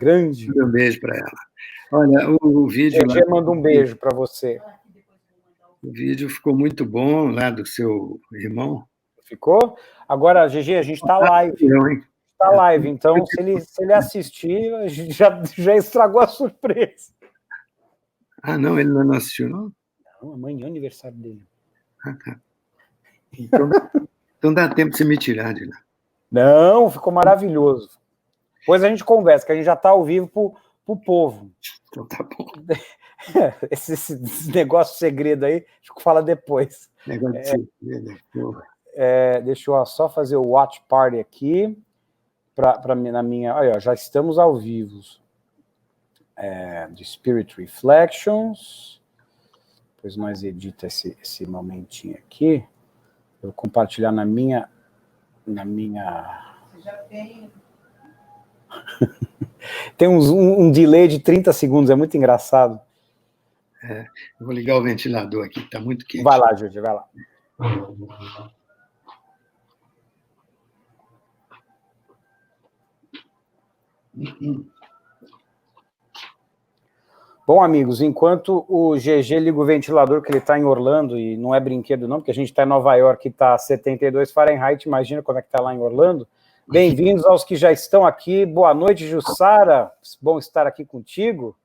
grande. Manda um beijo para ela. Olha, o vídeo... GG manda um beijo para você. O vídeo ficou muito bom lá do seu irmão. Ficou? Agora, GG, a gente está live. Está live, então se ele assistir, a gente já estragou a surpresa. Ah, não, ele não assistiu, não? Não, amanhã é o aniversário dele. Ah, tá. Então dá tempo de você me tirar de lá. Não, ficou maravilhoso. Depois a gente conversa, que a gente já está ao vivo para o povo. Então tá bom. Esse negócio segredo aí, acho que fala depois. Negócio de segredo, porra. Deixa eu só fazer o watch party aqui. Na minha... Olha, já estamos ao vivo. De Spirit Reflections. Depois nós edita esse momentinho aqui. Eu vou compartilhar na minha... Você já tem... Tem um delay de 30 segundos, é muito engraçado. Eu vou ligar o ventilador aqui, está muito quente. Vai lá, Júlio, vai lá. Bom, amigos, enquanto o GG liga o ventilador, que ele está em Orlando, e não é brinquedo não, porque a gente está em Nova York e está 72 Fahrenheit, imagina como é que está lá em Orlando. Bem-vindos aos que já estão aqui. Boa noite, Jussara. Bom estar aqui contigo.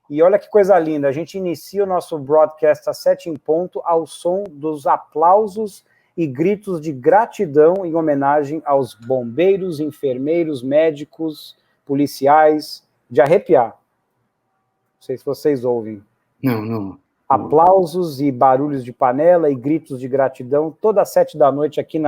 E olha que coisa linda, a gente inicia o nosso broadcast às 7 em ponto ao som dos aplausos e gritos de gratidão em homenagem aos bombeiros, enfermeiros, médicos, policiais, de arrepiar. Não sei se vocês ouvem. Não. Aplausos e barulhos de panela e gritos de gratidão, todas às 7 da noite aqui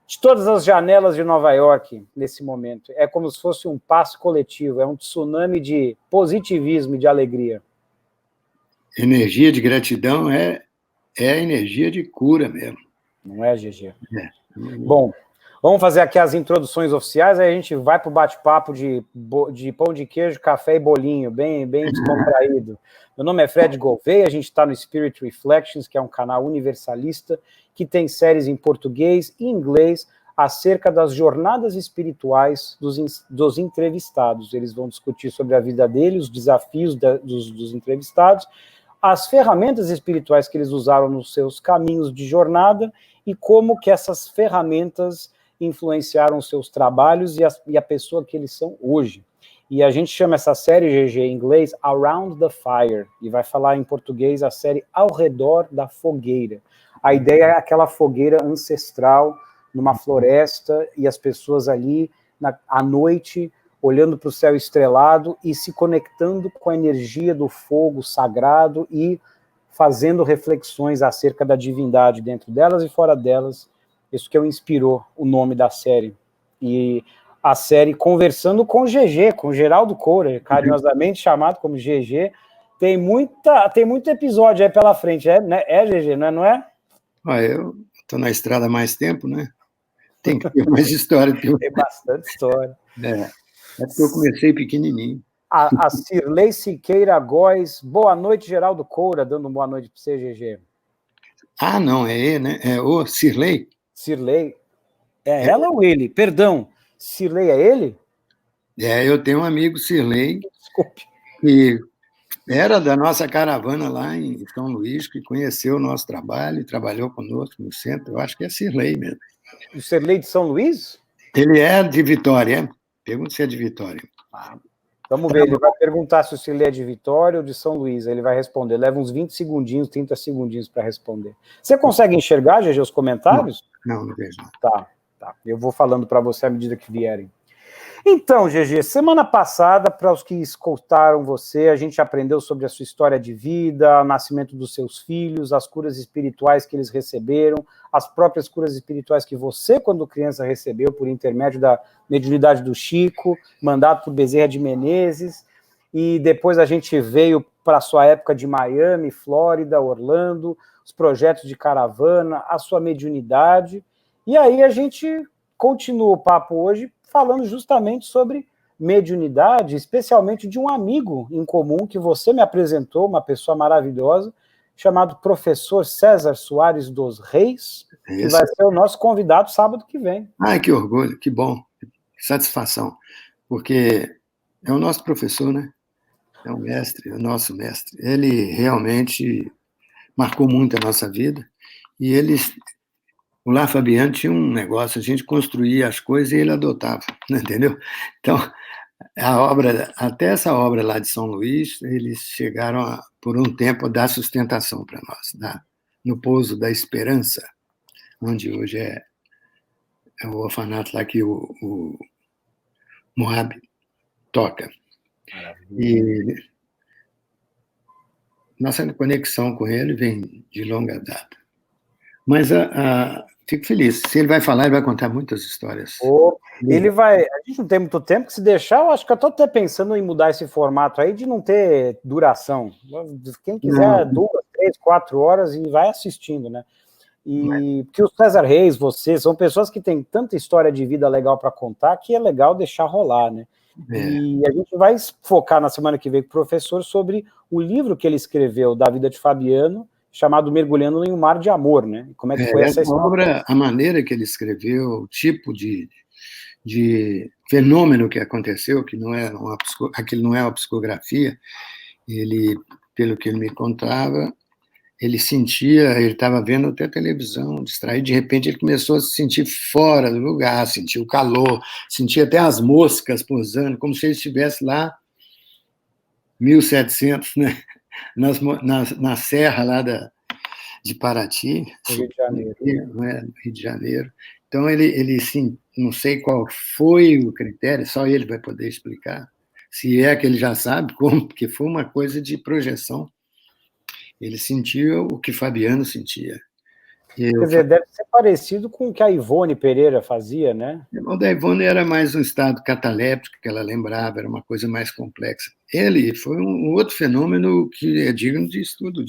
de todas as janelas de Nova York, nesse momento. É como se fosse um passe coletivo, é um tsunami de positivismo e de alegria. Energia de gratidão é energia de cura mesmo. Não é, GG? Bom, vamos fazer aqui as introduções oficiais, aí a gente vai para o bate-papo de pão de queijo, café e bolinho, bem descontraído. Meu nome é Fred Gouveia, a gente está no Spirit Reflections, que é um canal universalista, que tem séries em português e inglês acerca das jornadas espirituais dos entrevistados. Eles vão discutir sobre a vida deles, os desafios dos entrevistados, as ferramentas espirituais que eles usaram nos seus caminhos de jornada e como que essas ferramentas influenciaram os seus trabalhos e a pessoa que eles são hoje. E a gente chama essa série, GG, em inglês, Around the Fire, e vai falar em português a série Ao Redor da Fogueira. A ideia é aquela fogueira ancestral numa floresta e as pessoas ali à noite olhando para o céu estrelado e se conectando com a energia do fogo sagrado e fazendo reflexões acerca da divindade dentro delas e fora delas. Isso que inspirou o nome da série. E a série Conversando com o GG, com o Geraldo Coura, carinhosamente chamado como GG. Tem muito episódio aí pela frente, né? GG, não é? Eu estou na estrada há mais tempo, né? Tem que ter mais história. Tem bastante história. É porque eu comecei pequenininho. A Cirlei Siqueira Góes, boa noite, Geraldo Coura, dando uma boa noite para você, GG. Ah, não, é ele, né? É o Cirlei? Cirlei. É ela ou ele? Perdão, Cirlei é ele? Eu tenho um amigo, Cirlei, desculpe, que era da nossa caravana lá em São Luís, que conheceu o nosso trabalho e trabalhou conosco no centro. Eu acho que é Cirlei mesmo. O Cirlei de São Luís? Ele é de Vitória. Pergunta se é de Vitória. Vamos ver, ele vai perguntar se o Cirlei é de Vitória ou de São Luís. Ele vai responder. Leva uns 20 segundinhos, 30 segundinhos para responder. Você consegue enxergar, GG, os comentários? Não vejo. Tá. Eu vou falando para você à medida que vierem. Então, GG, semana passada, para os que escutaram você, a gente aprendeu sobre a sua história de vida, o nascimento dos seus filhos, as curas espirituais que eles receberam, as próprias curas espirituais que você, quando criança, recebeu por intermédio da mediunidade do Chico, mandado por Bezerra de Menezes, e depois a gente veio para a sua época de Miami, Flórida, Orlando, os projetos de caravana, a sua mediunidade, e aí a gente continua o papo hoje falando justamente sobre mediunidade, especialmente de um amigo em comum que você me apresentou, uma pessoa maravilhosa, chamado Professor César Soares dos Reis, que vai ser o nosso convidado sábado que vem. Ai, que orgulho, que bom, que satisfação, porque É o nosso professor, né? É o mestre, é o nosso mestre. Ele realmente marcou muito a nossa vida. E o Lar Fabiano tinha um negócio, a gente construía as coisas e ele adotava, entendeu? Então, até essa obra lá de São Luís, eles chegaram, por um tempo, a dar sustentação para nós, no Pouso da Esperança, onde hoje é o orfanato lá que o Moab toca. E nossa conexão com ele vem de longa data. Mas fico feliz. Se ele vai falar, ele vai contar muitas histórias. Ele vai. A gente não tem muito tempo, que se deixar, eu acho que eu estou até pensando em mudar esse formato aí de não ter duração. Quem quiser, 2, 3, 4 horas e vai assistindo, né? E porque o César Reis, você, são pessoas que têm tanta história de vida legal para contar que é legal deixar rolar, né? E a gente vai focar na semana que vem com o professor sobre o livro que ele escreveu da vida de Fabiano, chamado Mergulhando em um Mar de Amor, né? Como é que foi essa história? Obra, a maneira que ele escreveu, o tipo de fenômeno que aconteceu, que aquilo não é uma psicografia, ele, pelo que ele me contava, ele estava vendo até televisão, distraído, de repente ele começou a se sentir fora do lugar, sentiu o calor, sentia até as moscas pousando, como se ele estivesse lá 1700, né? na serra lá de Paraty, Rio de Janeiro. Rio de Janeiro. Então, ele sim, não sei qual foi o critério, só ele vai poder explicar, se é que ele já sabe como, porque foi uma coisa de projeção. Ele sentiu o que Fabiano sentia. Quer dizer, deve ser parecido com o que a Ivone Pereira fazia, né? O da Ivone era mais um estado cataléptico que ela lembrava, era uma coisa mais complexa. Ele foi um outro fenômeno que é digno de estudo.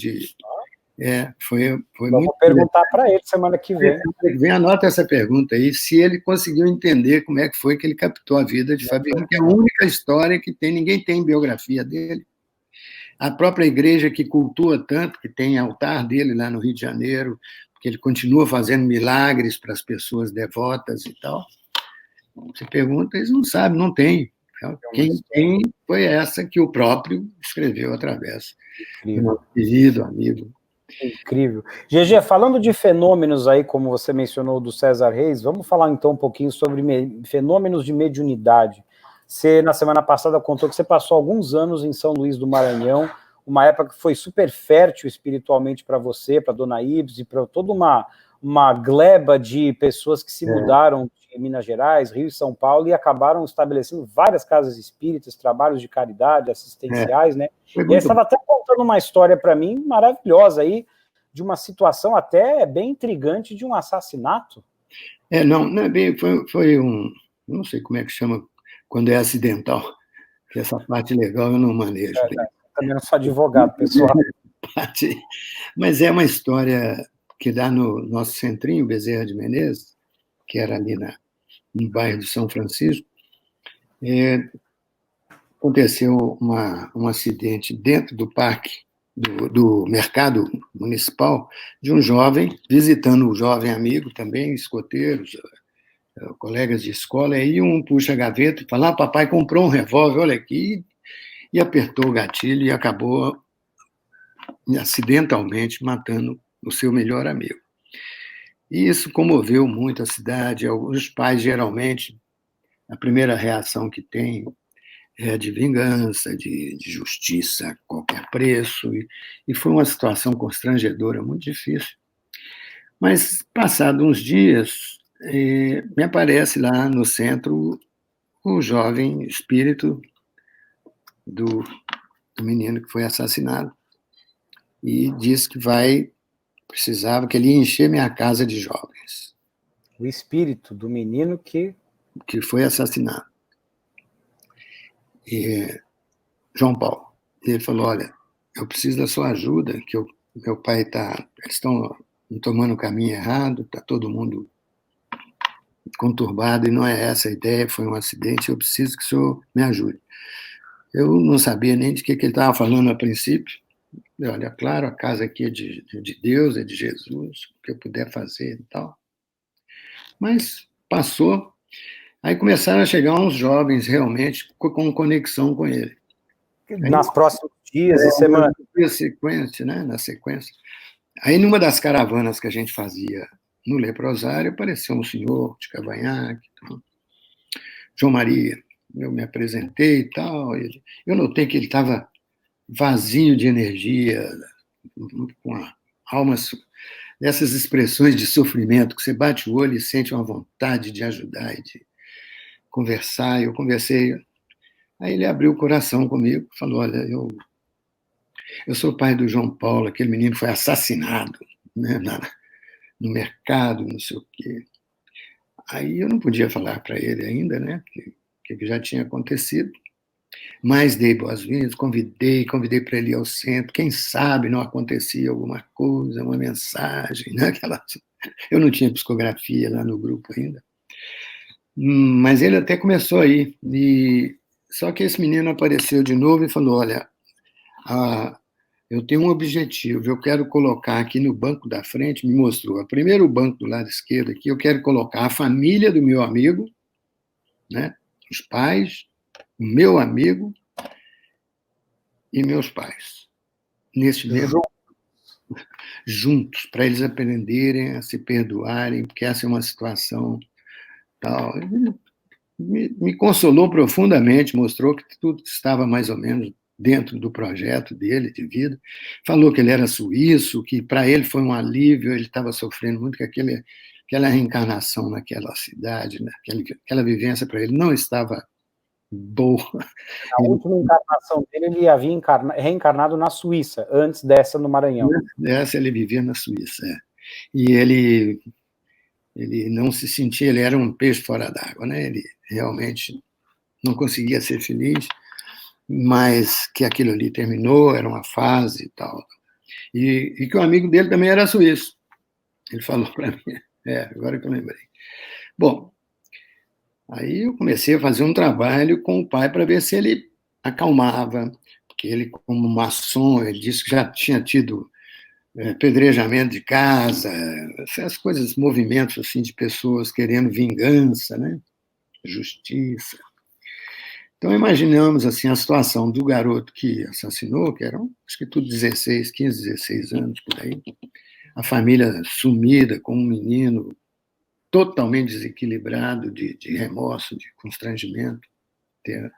Foi muito. Vou perguntar para ele semana que vem. Anota essa pergunta aí, se ele conseguiu entender como é que foi que ele captou a vida de Fabiano, que é a única história que tem, ninguém tem biografia dele. A própria igreja que cultua tanto, que tem altar dele lá no Rio de Janeiro, que ele continua fazendo milagres para as pessoas devotas e tal. Você pergunta, eles não sabem, não tem. Quem tem foi essa que o próprio escreveu através do nosso querido amigo. Incrível. GG, falando de fenômenos aí, como você mencionou do César Reis, vamos falar então um pouquinho sobre fenômenos de mediunidade. Você, na semana passada, contou que você passou alguns anos em São Luís do Maranhão, uma época que foi super fértil espiritualmente para você, para Dona Ibs e para toda uma gleba de pessoas que se mudaram de Minas Gerais, Rio e São Paulo e acabaram estabelecendo várias casas espíritas, trabalhos de caridade, assistenciais, né? E aí você estava até contando uma história para mim maravilhosa aí, de uma situação até bem intrigante de um assassinato. Não é bem, foi não sei como é que chama quando é acidental, que essa parte legal eu não manejo. Também não sou advogado, pessoal. Mas é uma história que dá no nosso centrinho, Bezerra de Menezes, que era ali no bairro de São Francisco. Aconteceu um acidente dentro do parque, do mercado municipal, de um jovem, visitando um jovem amigo também, escoteiros, colegas de escola, aí um puxa a gaveta e fala, papai comprou um revólver, olha aqui, e apertou o gatilho e acabou acidentalmente matando o seu melhor amigo. E isso comoveu muito a cidade. Os pais, geralmente, a primeira reação que têm é de vingança, de justiça a qualquer preço, e foi uma situação constrangedora, muito difícil. Mas, passados uns dias, me aparece lá no centro o jovem espírito do menino que foi assassinado e diz que precisava, que ele ia encher minha casa de jovens. O espírito do menino que foi assassinado. E João Paulo. Ele falou, olha, eu preciso da sua ajuda, que meu pai eles estão tomando o caminho errado, está todo mundo conturbado, e não é essa a ideia, foi um acidente, eu preciso que o senhor me ajude. Eu não sabia nem de que ele estava falando a princípio. Olha, claro, a casa aqui é de Deus, é de Jesus, o que eu puder fazer e tal. Mas passou. Aí começaram a chegar uns jovens realmente com conexão com ele. Nas próximos dias e semanas. Na sequência. Aí, numa das caravanas que a gente fazia no leprosário, apareceu um senhor de cavanhaque, então, João Maria. Eu me apresentei e tal. Eu notei que ele estava vazio de energia, com a alma, dessas expressões de sofrimento, que você bate o olho e sente uma vontade de ajudar e de conversar. Eu conversei. Aí ele abriu o coração comigo, falou: olha, eu sou pai do João Paulo, aquele menino foi assassinado, né, no mercado, não sei o quê. Aí eu não podia falar para ele ainda, né, que já tinha acontecido, mas dei boas-vindas, convidei para ele ir ao centro, quem sabe não acontecia alguma coisa, uma mensagem, né, eu não tinha psicografia lá no grupo ainda, mas ele até começou aí, só que esse menino apareceu de novo e falou: olha, eu tenho um objetivo, eu quero colocar aqui no banco da frente, me mostrou, primeiro o banco do lado esquerdo aqui, eu quero colocar a família do meu amigo, né, os pais, o meu amigo e meus pais, nesse mesmo juntos, para eles aprenderem a se perdoarem, porque essa é uma situação tal. Me consolou profundamente, mostrou que tudo estava mais ou menos dentro do projeto dele de vida. Falou que ele era suíço, que para ele foi um alívio, ele estava sofrendo muito, que aquela reencarnação naquela cidade, né? Aquela vivência para ele não estava boa. A última encarnação dele, ele havia reencarnado na Suíça, antes dessa no Maranhão. Essa ele vivia na Suíça, é. E ele não se sentia, ele era um peixe fora d'água, né? Ele realmente não conseguia ser feliz, mas que aquilo ali terminou, era uma fase e tal. E que o amigo dele também era suíço. Ele falou para mim, agora que eu lembrei. Bom, aí eu comecei a fazer um trabalho com o pai para ver se ele acalmava, porque ele, como maçom, ele disse que já tinha tido pedrejamento de casa, essas coisas, movimentos assim de pessoas querendo vingança, né? Justiça. Então, imaginamos assim, a situação do garoto que assassinou, que eram, acho que tudo 16, 15, 16 anos, por aí, a família sumida com um menino totalmente desequilibrado de remorso, de constrangimento, ter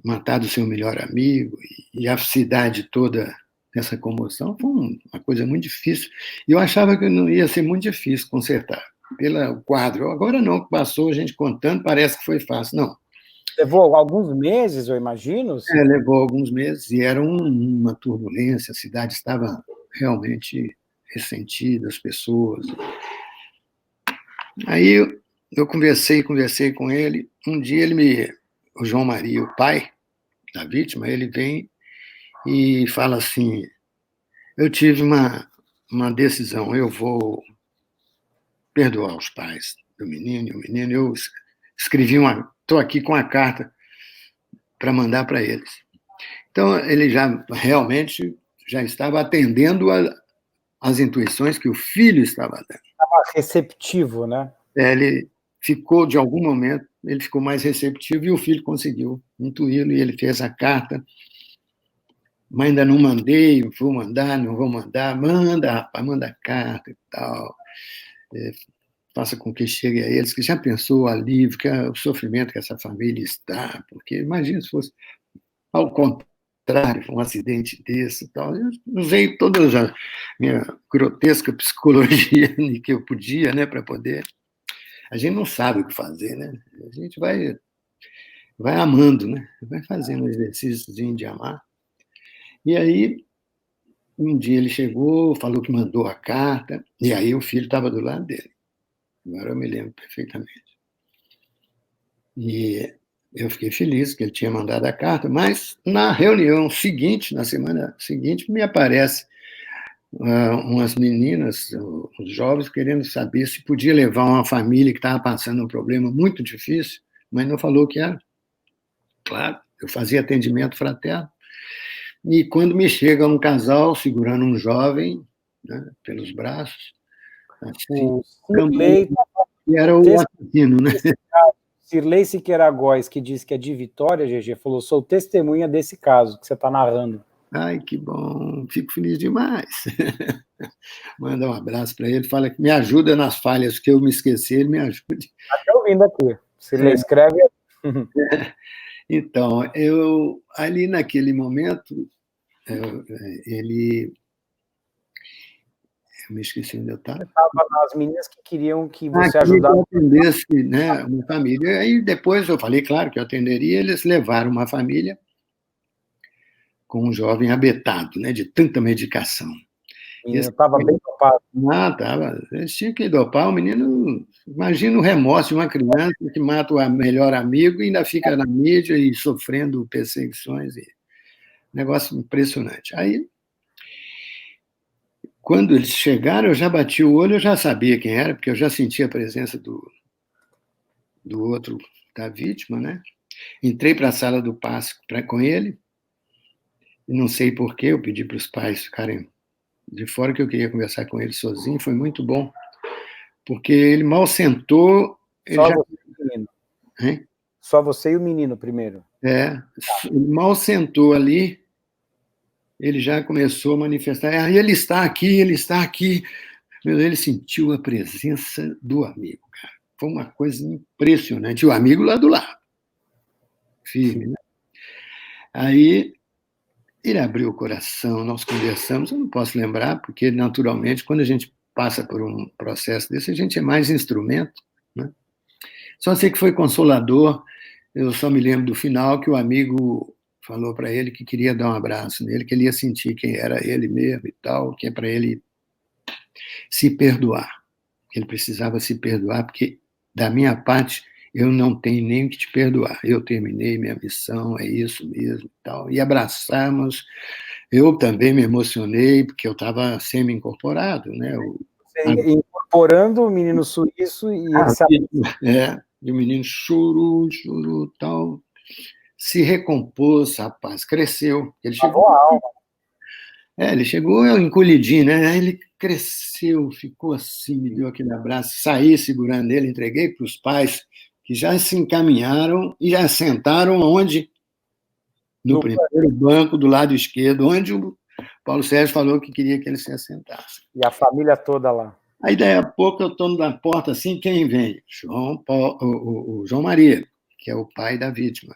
matado seu melhor amigo, e a cidade toda nessa comoção, foi uma coisa muito difícil. E eu achava que não ia ser muito difícil consertar, pelo quadro. Agora não, passou, a gente contando, parece que foi fácil. Não. Levou alguns meses, eu imagino? Levou alguns meses, e era uma turbulência, a cidade estava realmente ressentida, as pessoas. Aí eu conversei com ele, um dia o João Maria, o pai da vítima, ele vem e fala assim: eu tive uma decisão, eu vou perdoar os pais do menino, e o menino, eu escrevi estou aqui com a carta para mandar para eles. Então, ele já realmente já estava atendendo às intuições que o filho estava dando. Estava receptivo, né? Ele ficou, de algum momento, ele ficou mais receptivo e o filho conseguiu intuí-lo e ele fez a carta. Mas ainda não mandei, vou mandar, não vou mandar. Manda, rapaz, manda a carta e tal. Faça com que chegue a eles, que já pensou o alívio, o sofrimento que essa família está, porque imagina se fosse ao contrário, um acidente desse e tal. Eu usei toda a minha grotesca psicologia que eu podia, né, para poder. A gente não sabe o que fazer, né? A gente vai amando, né? Vai fazendo um exercíciozinho de amar. E aí, um dia ele chegou, falou que mandou a carta, e aí o filho estava do lado dele. Agora eu me lembro perfeitamente. E eu fiquei feliz que ele tinha mandado a carta, mas na reunião seguinte, na semana seguinte, me aparece umas meninas, uns jovens, querendo saber se podia levar uma família que estava passando um problema muito difícil, mas não falou que era. Claro, eu fazia atendimento fraterno. E quando me chega um casal segurando um jovem, né, pelos braços, assim, O Cirlei E era o assassino, né? Cirlei Siqueira Góes, que diz que é de Vitória, GG, falou, sou testemunha desse caso que você está narrando. Ai, que bom, fico feliz demais. Manda um abraço para ele, fala que me ajuda nas falhas, que eu me esqueci, ele me ajude. Está ouvindo aqui. Cirlei escreve. Então, eu ali naquele momento, ele... Eu me esqueci onde eu estava. Você estava nas meninas que queriam que você ajudasse. Que eu atendesse, né, uma família. Aí depois eu falei, claro, que eu atenderia, eles levaram uma família com um jovem abetado, né, de tanta medicação. E eu estava bem dopado. Estava. Eles tinham que dopar o menino. Imagina o remorso de uma criança que mata o melhor amigo e ainda fica na mídia e sofrendo perseguições. Negócio impressionante. Aí, quando eles chegaram, eu já bati o olho, eu já sabia quem era, porque eu já sentia a presença do outro, da vítima, né? Entrei para a sala do passe com ele, e não sei porquê, eu pedi para os pais ficarem de fora, que eu queria conversar com ele sozinho, foi muito bom, porque ele mal sentou... Só você e o menino. Hein? Só você e o menino primeiro. Ele mal sentou ali, ele já começou a manifestar, ele está aqui, ele está aqui. Ele sentiu a presença do amigo, cara. Foi uma coisa impressionante. E o amigo lá do lado, firme, né? Aí ele abriu o coração, nós conversamos, eu não posso lembrar, porque naturalmente, quando a gente passa por um processo desse, a gente é mais instrumento, né? Só sei que foi consolador. Eu só me lembro do final, que o amigo falou para ele que queria dar um abraço nele, que ele ia sentir quem era ele mesmo e tal, que é para ele se perdoar. Ele precisava se perdoar, porque, da minha parte, eu não tenho nem que te perdoar. Eu terminei minha missão, é isso mesmo e tal. E abraçamos. Eu também me emocionei, porque eu estava semi-incorporado, né? Incorporando o menino suíço e ele e o menino chorou, tal. Se recompôs, rapaz, cresceu. Ele chegou, ele chegou encolhidinho, né? Aí ele cresceu, ficou assim, me deu aquele abraço, saí segurando ele, entreguei para os pais, que já se encaminharam e já sentaram onde? No primeiro banco, do lado esquerdo, onde o Paulo Sérgio falou que queria que ele se assentasse. E a família toda lá. Aí, daí a pouco, eu estou na porta assim, quem vem? O João Maria, que é o pai da vítima.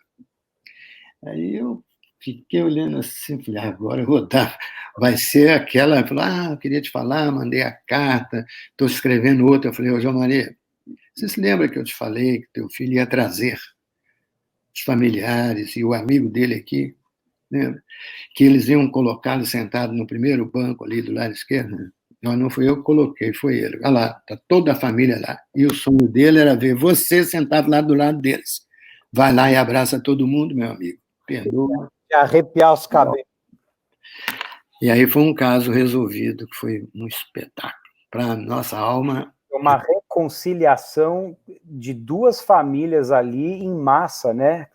Aí eu fiquei olhando assim, falei, agora eu vou dar, vai ser aquela, eu queria te falar, mandei a carta, estou escrevendo outra. Eu falei, João Maria, você se lembra que eu te falei que teu filho ia trazer os familiares e o amigo dele aqui, lembra? Que eles iam colocá-lo sentado no primeiro banco ali do lado esquerdo? Não fui eu que coloquei, foi ele. Olha lá, está toda a família lá. E o sonho dele era ver você sentado lá do lado deles. Vai lá e abraça todo mundo, meu amigo. Perdoa. E arrepiar os cabelos. E aí foi um caso resolvido, que foi um espetáculo. Para a nossa alma... Uma reconciliação de duas famílias ali em massa, né?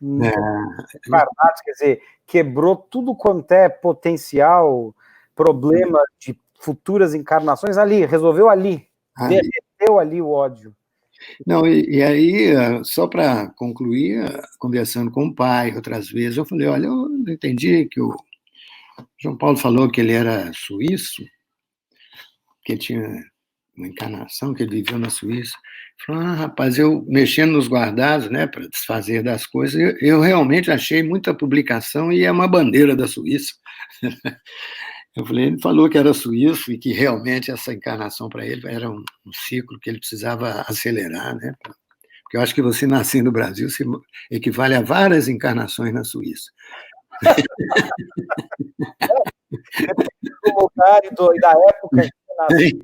Quer dizer, quebrou tudo quanto é potencial, problema de futuras encarnações ali, resolveu ali, derreteu ali o ódio. Não, e aí, só para concluir, conversando com o pai outras vezes, eu falei, olha, eu não entendi que o João Paulo falou que ele era suíço, que ele tinha uma encarnação, que ele viveu na Suíça. Falei, rapaz, eu mexendo nos guardados, né, para desfazer das coisas, eu realmente achei muita publicação e é uma bandeira da Suíça. Eu falei, ele falou que era suíço e que realmente essa encarnação para ele era um ciclo que ele precisava acelerar, né? Porque eu acho que você nascer no Brasil se equivale a várias encarnações na Suíça. Do lugar e da época que você nasceu.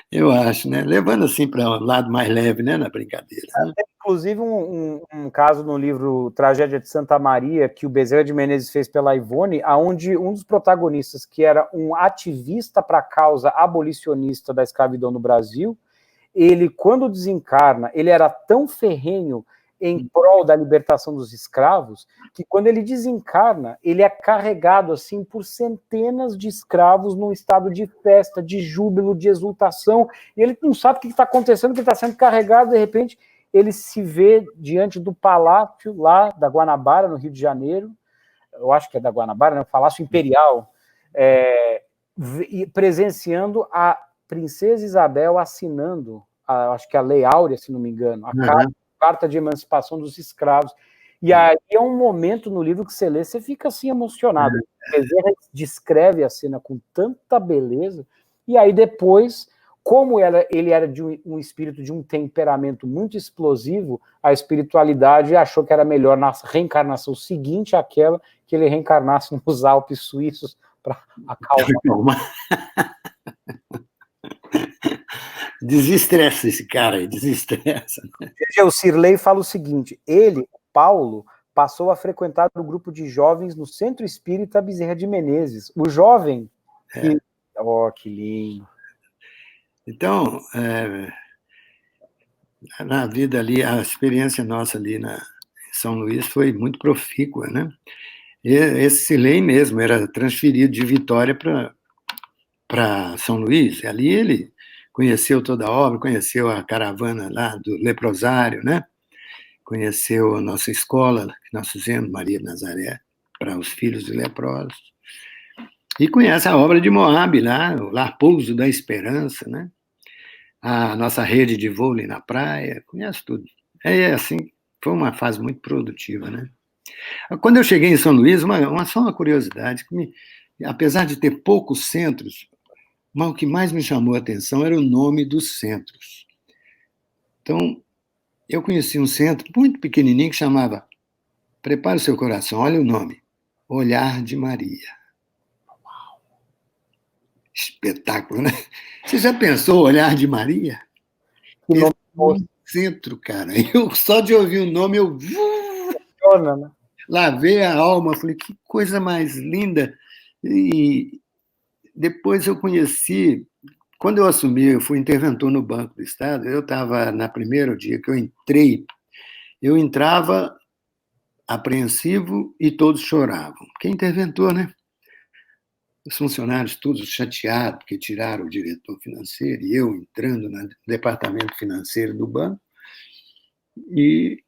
Eu acho, né? Levando assim para um lado mais leve, né, na brincadeira. Né? Inclusive um caso no livro Tragédia de Santa Maria, que o Bezerra de Menezes fez pela Ivone, onde um dos protagonistas, que era um ativista para a causa abolicionista da escravidão no Brasil, ele, quando desencarna, ele era tão ferrenho em prol da libertação dos escravos, que quando ele desencarna, ele é carregado assim por centenas de escravos num estado de festa, de júbilo, de exultação, e ele não sabe o que está acontecendo, que ele está sendo carregado, de repente ele se vê diante do palácio lá da Guanabara, no Rio de Janeiro, eu acho que é da Guanabara, né? O Palácio Imperial, presenciando a princesa Isabel assinando, acho que a Lei Áurea, se não me engano, a carta de emancipação dos escravos. E aí é um momento no livro que você lê, você fica assim emocionado. Bezerra descreve a cena com tanta beleza, e aí depois, como ele era de um espírito de um temperamento muito explosivo, a espiritualidade achou que era melhor na reencarnação seguinte àquela que ele reencarnasse nos Alpes suíços para acalmar. Desestressa esse cara aí, desestressa. O Cirlei fala o seguinte, ele, Paulo, passou a frequentar o grupo de jovens no Centro Espírita Bezerra de Menezes. O jovem... que lindo. Então, na vida ali, a experiência nossa ali em São Luís foi muito profícua, né? E esse Cirlei mesmo era transferido de Vitória para São Luís. Ali ele conheceu toda a obra, conheceu a caravana lá do leprosário, né? Conheceu a nossa escola, que nós fizemos, Maria de Nazaré, para os filhos de leprosos. E conhece a obra de Moab lá, o Lar Pouso da Esperança, né? A nossa rede de vôlei na praia, conhece tudo. Assim, foi uma fase muito produtiva, né? Quando eu cheguei em São Luís, só uma curiosidade, apesar de ter poucos centros, mas o que mais me chamou a atenção era o nome dos centros. Então, eu conheci um centro muito pequenininho que chamava, prepare o seu coração, olha o nome, Olhar de Maria. Uau! Espetáculo, né? Você já pensou Olhar de Maria? Esse é um centro, cara. Eu, só de ouvir o nome, eu lavei a alma, falei, que coisa mais linda. E depois eu conheci, quando eu assumi, eu fui interventor no Banco do Estado, eu estava, no primeiro dia que eu entrei, eu entrava apreensivo e todos choravam. Que é interventor, né? Os funcionários todos chateados, porque tiraram o diretor financeiro, e eu entrando no departamento financeiro do banco. E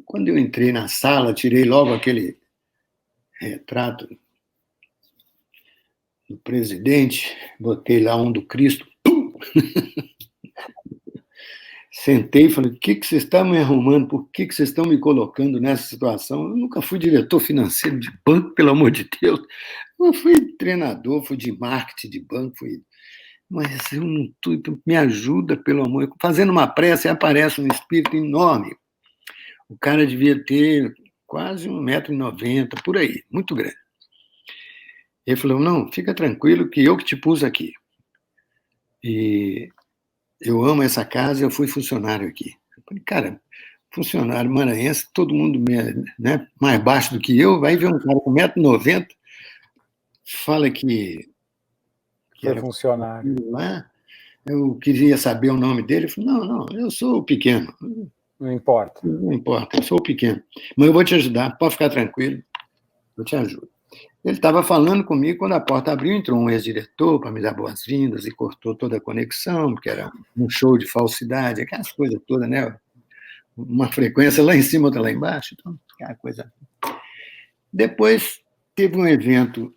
quando eu entrei na sala, tirei logo aquele retrato do presidente, botei lá um do Cristo, sentei e falei, o que vocês estão me arrumando? Por que vocês estão me colocando nessa situação? Eu nunca fui diretor financeiro de banco, pelo amor de Deus. Eu fui treinador, fui de marketing de banco, mas eu não estou... Me ajuda, pelo amor. Fazendo uma prece, aparece um espírito enorme. O cara devia ter quase 1,90 m, por aí, muito grande. Ele falou, não, fica tranquilo que eu que te pus aqui. E eu amo essa casa, eu fui funcionário aqui. Eu falei, cara, funcionário maranhense, todo mundo, né, mais baixo do que eu, vai ver um cara com 1,90 m, fala que era funcionário. Lá, eu queria saber o nome dele, ele falou, não, eu sou o pequeno. Não importa. Não importa, eu sou o pequeno. Mas eu vou te ajudar, pode ficar tranquilo, eu te ajudo. Ele estava falando comigo, quando a porta abriu, entrou um ex-diretor para me dar boas-vindas e cortou toda a conexão, porque era um show de falsidade, aquelas coisas todas, né? Uma frequência lá em cima, outra lá embaixo, então, aquela coisa. Depois teve um evento,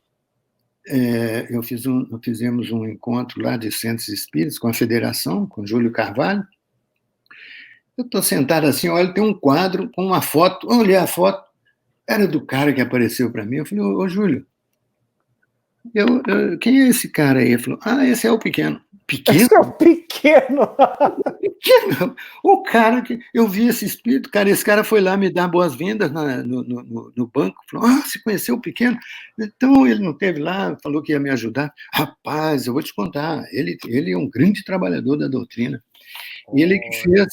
fizemos um encontro lá de centros espíritas com a federação, com Júlio Carvalho. Eu estou sentado assim, olha, tem um quadro com uma foto, eu olhei a foto, era do cara que apareceu para mim. Eu falei, ô Júlio, quem é esse cara aí? Ele falou, esse é o pequeno. Pequeno? Esse é o pequeno. O cara que... Eu vi esse espírito, cara, esse cara foi lá me dar boas-vindas no banco. Falou, você conheceu o pequeno? Então, ele não esteve lá, falou que ia me ajudar. Rapaz, eu vou te contar, ele é um grande trabalhador da doutrina. E ele que fez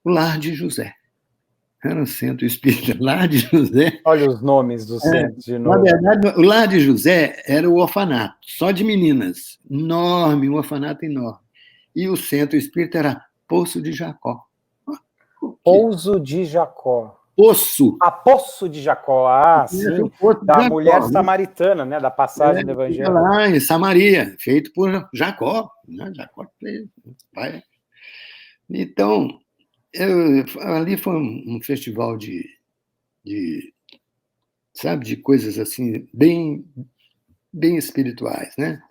o Lar de José. Era um centro espírita, Lar de José. Olha os nomes dos centros de novo. Na verdade, o Lar de José era o orfanato, só de meninas. Enorme, um orfanato enorme. E o centro espírita era Poço de Jacó. Pouso de Jacó. Poço. Poço de Jacó, sim, da mulher samaritana, né, da passagem do Evangelho. Lá em Samaria, feito por Jacó, né? Jacó fez, pai. Então, ali foi um festival sabe, de coisas assim, bem espirituais, né?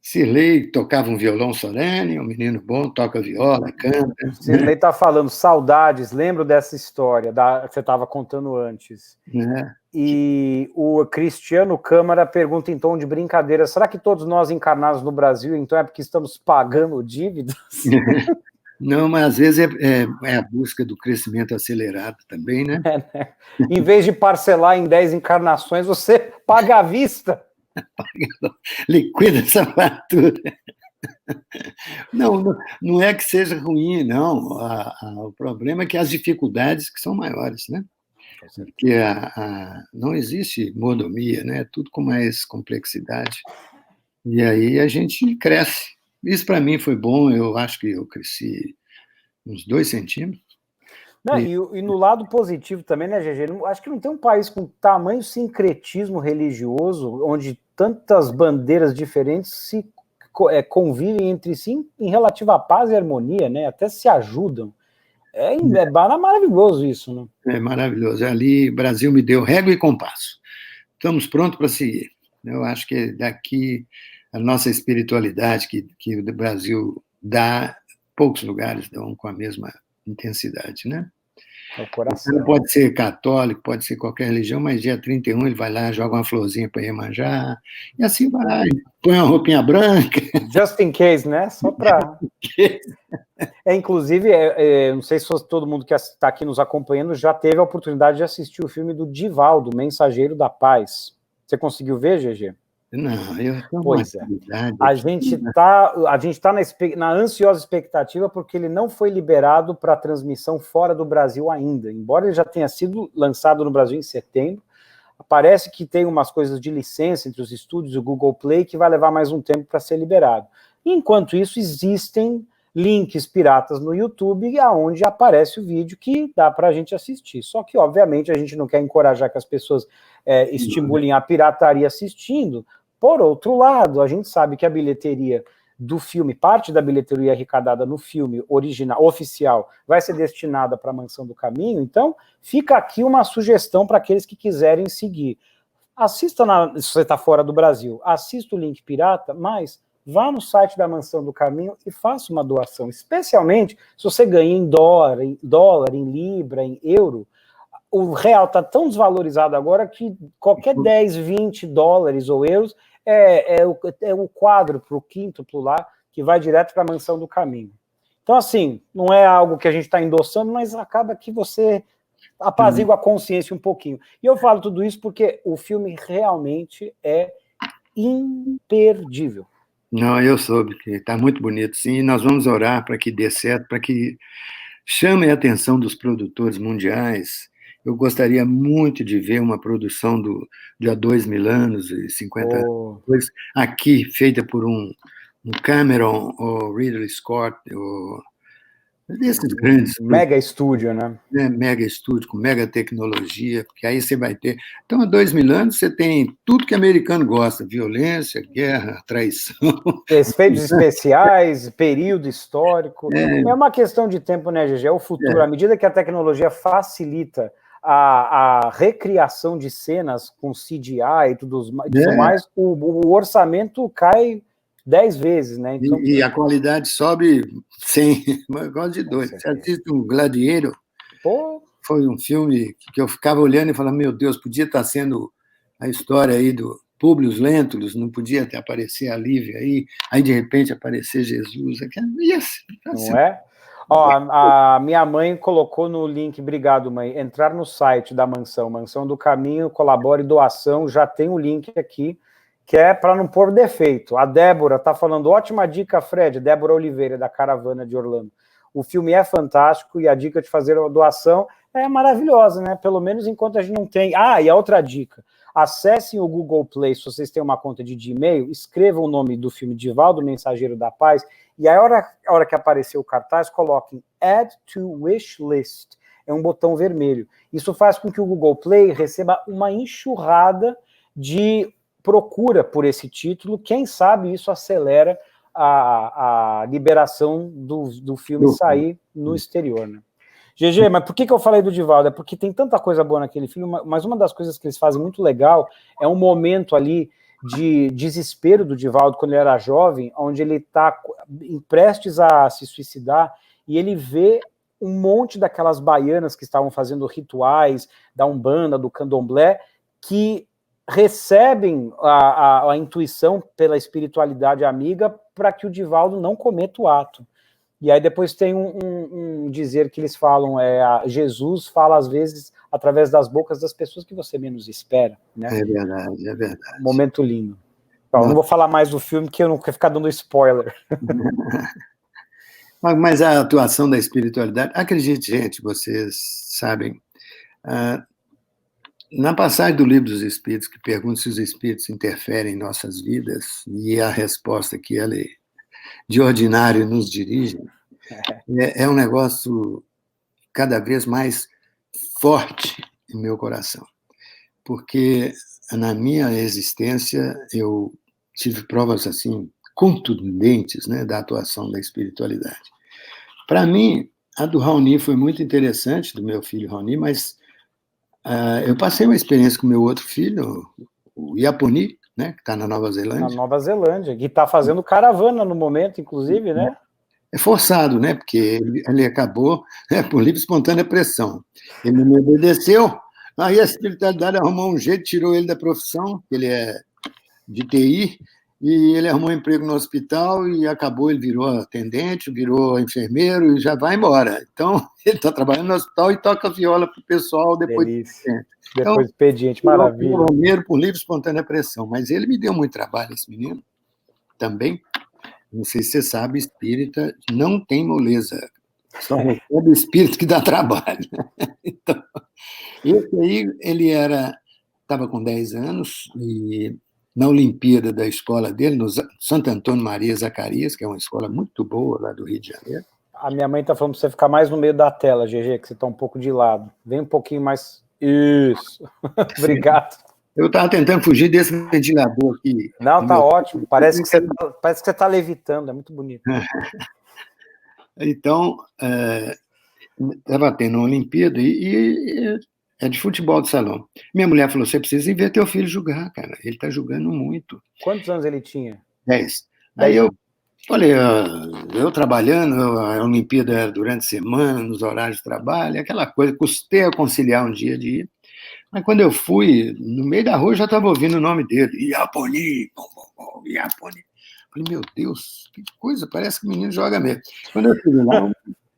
Sirley tocava um violão solene, um menino bom, toca viola, canta. Sirley está falando, saudades, lembro dessa história que você estava contando antes. E o Cristiano Câmara pergunta em tom de brincadeira, será que todos nós encarnados no Brasil, então é porque estamos pagando dívidas? Não, mas às vezes é a busca do crescimento acelerado também, né? Né? Em vez de parcelar em 10 encarnações, você paga à vista. Liquida essa fatura. Não é que seja ruim, não. O problema é que as dificuldades que são maiores, né? Porque não existe mordomia, né? É tudo com mais complexidade. E aí a gente cresce. Isso para mim foi bom, eu acho que eu cresci uns 2 centímetros. Não, e no lado positivo também, né, GG? Acho que não tem um país com tamanho sincretismo religioso, onde tantas bandeiras diferentes convivem entre si em relativa paz e harmonia, né? Até se ajudam. É maravilhoso isso, né? É maravilhoso. Ali, o Brasil me deu régua e compasso. Estamos prontos para seguir. Eu acho que daqui a nossa espiritualidade que o Brasil dá, poucos lugares dão com a mesma intensidade, né? O coração. Ele pode ser católico, pode ser qualquer religião, mas dia 31 ele vai lá, joga uma florzinha para Iemanjá, e assim vai, põe uma roupinha branca. Just in case, né? Só para... Inclusive, não sei se todo mundo que está aqui nos acompanhando já teve a oportunidade de assistir o filme do Divaldo, Mensageiro da Paz. Você conseguiu ver, GG? Não, eu tenho Pois é. A gente tá na ansiosa expectativa porque ele não foi liberado para transmissão fora do Brasil ainda. Embora ele já tenha sido lançado no Brasil em setembro, parece que tem umas coisas de licença entre os estúdios e o Google Play que vai levar mais um tempo para ser liberado. Enquanto isso, existem links piratas no YouTube onde aparece o vídeo que dá para a gente assistir. Só que, obviamente, a gente não quer encorajar que as pessoas estimulem a pirataria assistindo. Por outro lado, a gente sabe que a bilheteria do filme, parte da bilheteria arrecadada no filme original, oficial, vai ser destinada para a Mansão do Caminho, então fica aqui uma sugestão para aqueles que quiserem seguir. Assista, se você está fora do Brasil, assista o link pirata, mas vá no site da Mansão do Caminho e faça uma doação, especialmente se você ganha em dólar, em libra, em euro. O real está tão desvalorizado agora que qualquer 10, 20 dólares ou euros é o quádruplo, o quíntuplo lá, que vai direto para a Mansão do Caminho. Então, assim, não é algo que a gente está endossando, mas acaba que você apazigua a consciência um pouquinho. E eu falo tudo isso porque o filme realmente é imperdível. Não, eu soube que está muito bonito, sim, e nós vamos orar para que dê certo, para que chame a atenção dos produtores mundiais. Eu gostaria muito de ver uma produção de há 2.000 anos e 50 anos depois, aqui, feita por um Cameron ou Ridley Scott, ou desses grandes... Mega estúdio, né? Mega estúdio, com mega tecnologia, porque aí você vai ter... Então, há 2.000 anos, você tem tudo que americano gosta, violência, guerra, traição... Efeitos especiais, período histórico... É uma questão de tempo, né, GG? É o futuro. À medida que a tecnologia facilita a recriação de cenas com CGI e tudo mais, o orçamento cai 10 vezes, né? Então, e a qualidade sobe 100, mas gosto de dois. Você assiste um Gladiator, foi um filme que eu ficava olhando e falava, meu Deus, podia estar sendo a história aí do Publius Lentulus, não podia até aparecer a Lívia aí de repente aparecer Jesus. Não é? Ó, a minha mãe colocou no link, obrigado, mãe, entrar no site da Mansão do Caminho, colabore doação, já tem o link aqui, que é para não pôr defeito. A Débora está falando, ótima dica, Fred, Débora Oliveira, da Caravana de Orlando. O filme é fantástico e a dica de fazer a doação é maravilhosa, né? Pelo menos enquanto a gente não tem... Ah, e a outra dica, Acessem o Google Play, se vocês têm uma conta de Gmail, escrevam o nome do filme Divaldo, Mensageiro da Paz, e a hora que aparecer o cartaz, coloquem Add to Wishlist. É um botão vermelho. Isso faz com que o Google Play receba uma enxurrada de procura por esse título. Quem sabe isso acelera a liberação do filme sair no exterior, né? GG, mas por que eu falei do Divaldo? É porque tem tanta coisa boa naquele filme, mas uma das coisas que eles fazem muito legal é um momento ali de desespero do Divaldo quando ele era jovem, onde ele está prestes a se suicidar e ele vê um monte daquelas baianas que estavam fazendo rituais da Umbanda, do Candomblé, que recebem a intuição pela espiritualidade amiga para que o Divaldo não cometa o ato. E aí depois tem um dizer que eles falam, Jesus fala às vezes através das bocas das pessoas que você menos espera, né? É verdade, é verdade. Momento lindo. Então, não vou falar mais do filme, que eu não quero ficar dando spoiler. Mas a atuação da espiritualidade, acredite, gente, vocês sabem, na passagem do Livro dos Espíritos, que pergunta se os espíritos interferem em nossas vidas, e a resposta que ela de ordinário nos dirige, é um negócio cada vez mais forte em meu coração. Porque na minha existência eu tive provas assim contundentes, né, da atuação da espiritualidade. Para mim, a do Raoni foi muito interessante, do meu filho Raoni, mas eu passei uma experiência com o meu outro filho, o Iaponi, né, que está na Nova Zelândia. Na Nova Zelândia, que está fazendo caravana no momento, inclusive, né? É forçado, né, porque ele acabou por livre e espontânea pressão. Ele me obedeceu, aí a espiritualidade arrumou um jeito, tirou ele da profissão, ele é de TI, e ele arrumou um emprego no hospital e acabou, ele virou atendente, virou enfermeiro e já vai embora. Então, ele está trabalhando no hospital e toca viola para o pessoal depois. Delícia. Depois do expediente, maravilha. Primeiro por livre e espontânea pressão, mas ele me deu muito trabalho, esse menino, também. Não sei se você sabe, espírita não tem moleza. Só recebe espírito que dá trabalho. Então, esse aí, ele estava com 10 anos e na Olimpíada da escola dele, no Santo Antônio Maria Zacarias, que é uma escola muito boa lá do Rio de Janeiro. A minha mãe está falando para você ficar mais no meio da tela, GG, que você está um pouco de lado. Vem um pouquinho mais... Isso. Obrigado. Eu estava tentando fugir desse ventilador aqui. Não, tá ótimo. Parece que você está levitando, é muito bonito. Então, estava tendo uma Olimpíada e é de futebol de salão. Minha mulher falou, você precisa ir ver teu filho jogar, cara. Ele está jogando muito. Quantos anos ele tinha? 10. Aí eu falei, eu trabalhando, a Olimpíada era durante a semana, nos horários de trabalho, aquela coisa, custei a conciliar um dia de ir. Mas quando eu fui, no meio da rua, eu já estava ouvindo o nome dele. Iaponi, Iaponi. Falei, meu Deus, que coisa, parece que o menino joga mesmo. Quando eu fui lá,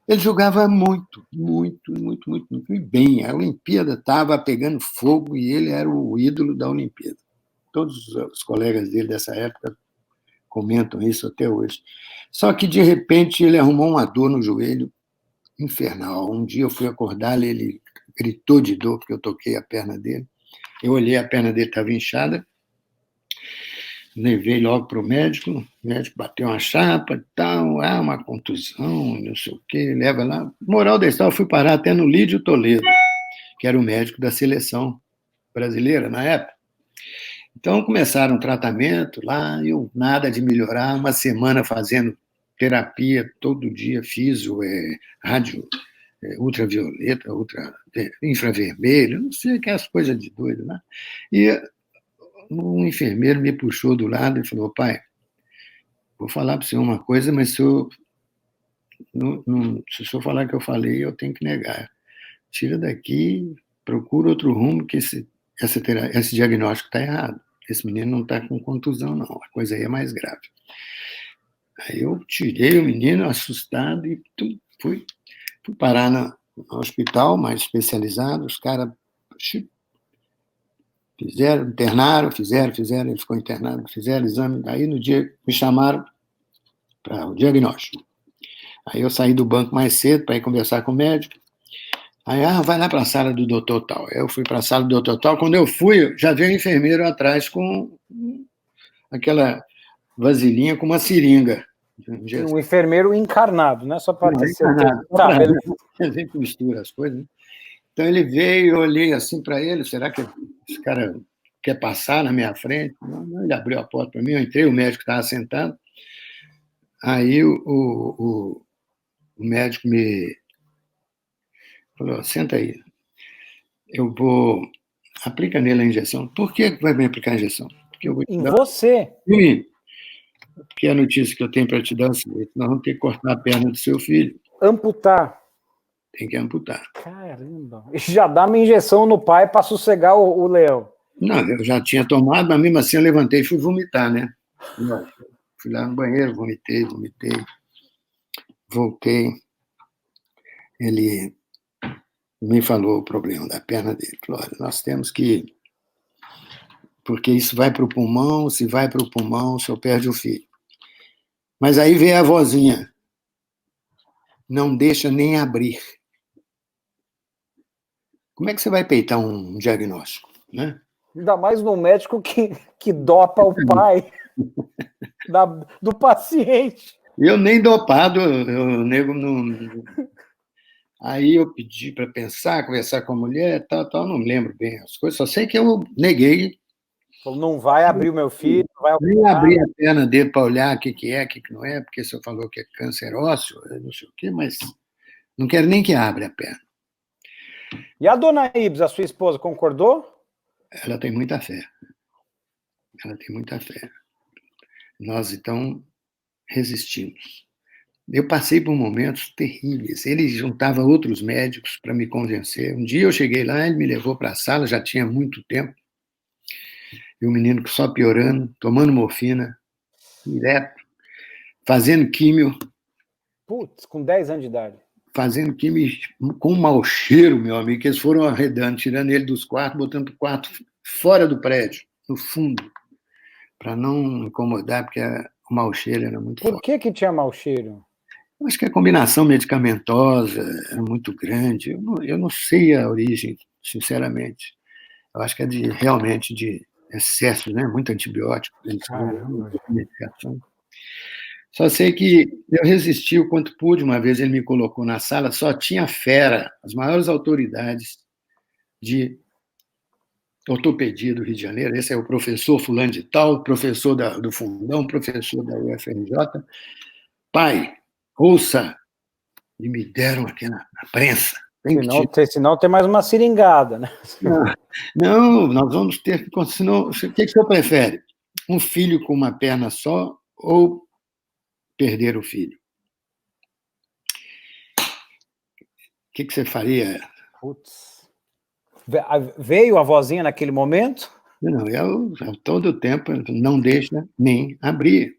ele jogava muito, muito, muito, muito, muito bem. A Olimpíada estava pegando fogo e ele era o ídolo da Olimpíada. Todos os colegas dele dessa época comentam isso até hoje. Só que, de repente, ele arrumou uma dor no joelho infernal. Um dia eu fui acordar, ele gritou de dor, porque eu toquei a perna dele. Eu olhei, a perna dele estava inchada, levei logo para o médico bateu uma chapa e tal, uma contusão, não sei o quê, leva lá. Moral da história, eu fui parar até no Lídio Toledo, que era o médico da seleção brasileira na época. Então, começaram um tratamento lá, eu nada de melhorar, uma semana fazendo terapia todo dia, físio, rádio, ultravioleta, infravermelho, não sei, aquelas coisas de doido, né? E um enfermeiro me puxou do lado e falou, pai, vou falar para o senhor uma coisa, mas se o senhor falar que eu falei, eu tenho que negar. Tira daqui, procura outro rumo, que esse diagnóstico está errado. Esse menino não está com contusão, não. A coisa aí é mais grave. Aí eu tirei o menino, assustado, e fui parar no hospital mais especializado. Os caras internaram, ele ficou internado, fizeram exame. Aí, no dia, me chamaram para o diagnóstico. Aí eu saí do banco mais cedo para ir conversar com o médico. Aí, vai lá para a sala do doutor tal. Eu fui para a sala do doutor tal. Quando eu fui, já veio o enfermeiro atrás com aquela vasilhinha com uma seringa. Um enfermeiro encarnado, né? Só para ter certeza. Tá, ele vem que mistura as coisas. Né? Então ele veio, eu olhei assim para ele, será que esse cara quer passar na minha frente? Não, ele abriu a porta para mim, eu entrei, o médico estava sentado. Aí o médico me falou, senta aí, eu vou... Aplica nele a injeção. Por que vai me aplicar a injeção? Porque eu vou te em dar... você? Sim, porque a notícia que eu tenho para te dar é o seguinte, nós vamos ter que cortar a perna do seu filho. Amputar. Tem que amputar. Caramba. Isso já dá uma injeção no pai para sossegar o leão. Não, eu já tinha tomado, mas mesmo assim eu levantei e fui vomitar, né? Fui lá no banheiro, vomitei, voltei. Ele me falou o problema da perna dele. Falou, olha, nós temos que... Porque isso vai para o pulmão, se vai para o pulmão, o senhor perde o filho. Mas aí veio a vozinha. Não deixa nem abrir. Como é que você vai peitar um diagnóstico, né? Ainda mais no médico que dopa o pai do paciente. Eu nem dopado, eu nego não... Aí eu pedi para pensar, conversar com a mulher, tal, não lembro bem as coisas, só sei que eu neguei. Falou, não vai abrir o meu filho, não vai Nem abri a perna dele para olhar o que é, o que não é, porque o senhor falou que é câncer ósseo, não sei o quê, mas não quero nem que abra a perna. E a dona Ibs, a sua esposa, concordou? Ela tem muita fé. Ela tem muita fé. Nós, então, resistimos. Eu passei por momentos terríveis. Ele juntava outros médicos para me convencer. Um dia eu cheguei lá, ele me levou para a sala, já tinha muito tempo, e o menino só piorando, tomando morfina, direto, fazendo químio. Putz, com 10 anos de idade. Fazendo químio com um mau cheiro, meu amigo, que eles foram arredando, tirando ele dos quartos, botando para o quarto fora do prédio, no fundo, para não incomodar, porque o mau cheiro era muito forte. Por que tinha mau cheiro? Eu acho que a combinação medicamentosa era muito grande. Eu não sei a origem, sinceramente. Eu acho que é realmente de excesso, né? Muito antibiótico. Muita medicação. Só sei que eu resisti o quanto pude. Uma vez ele me colocou na sala, só tinha fera, as maiores autoridades de ortopedia do Rio de Janeiro. Esse é o professor fulano de tal, professor do Fundão, professor da UFRJ. Pai, ouça, e me deram aqui na prensa. Senão tem mais uma seringada, né? Não, nós vamos ter que continuar. O que o senhor prefere? Um filho com uma perna só ou perder o filho? O que você faria? Putz. Veio a vozinha naquele momento? Não, eu todo o tempo não deixa nem abrir.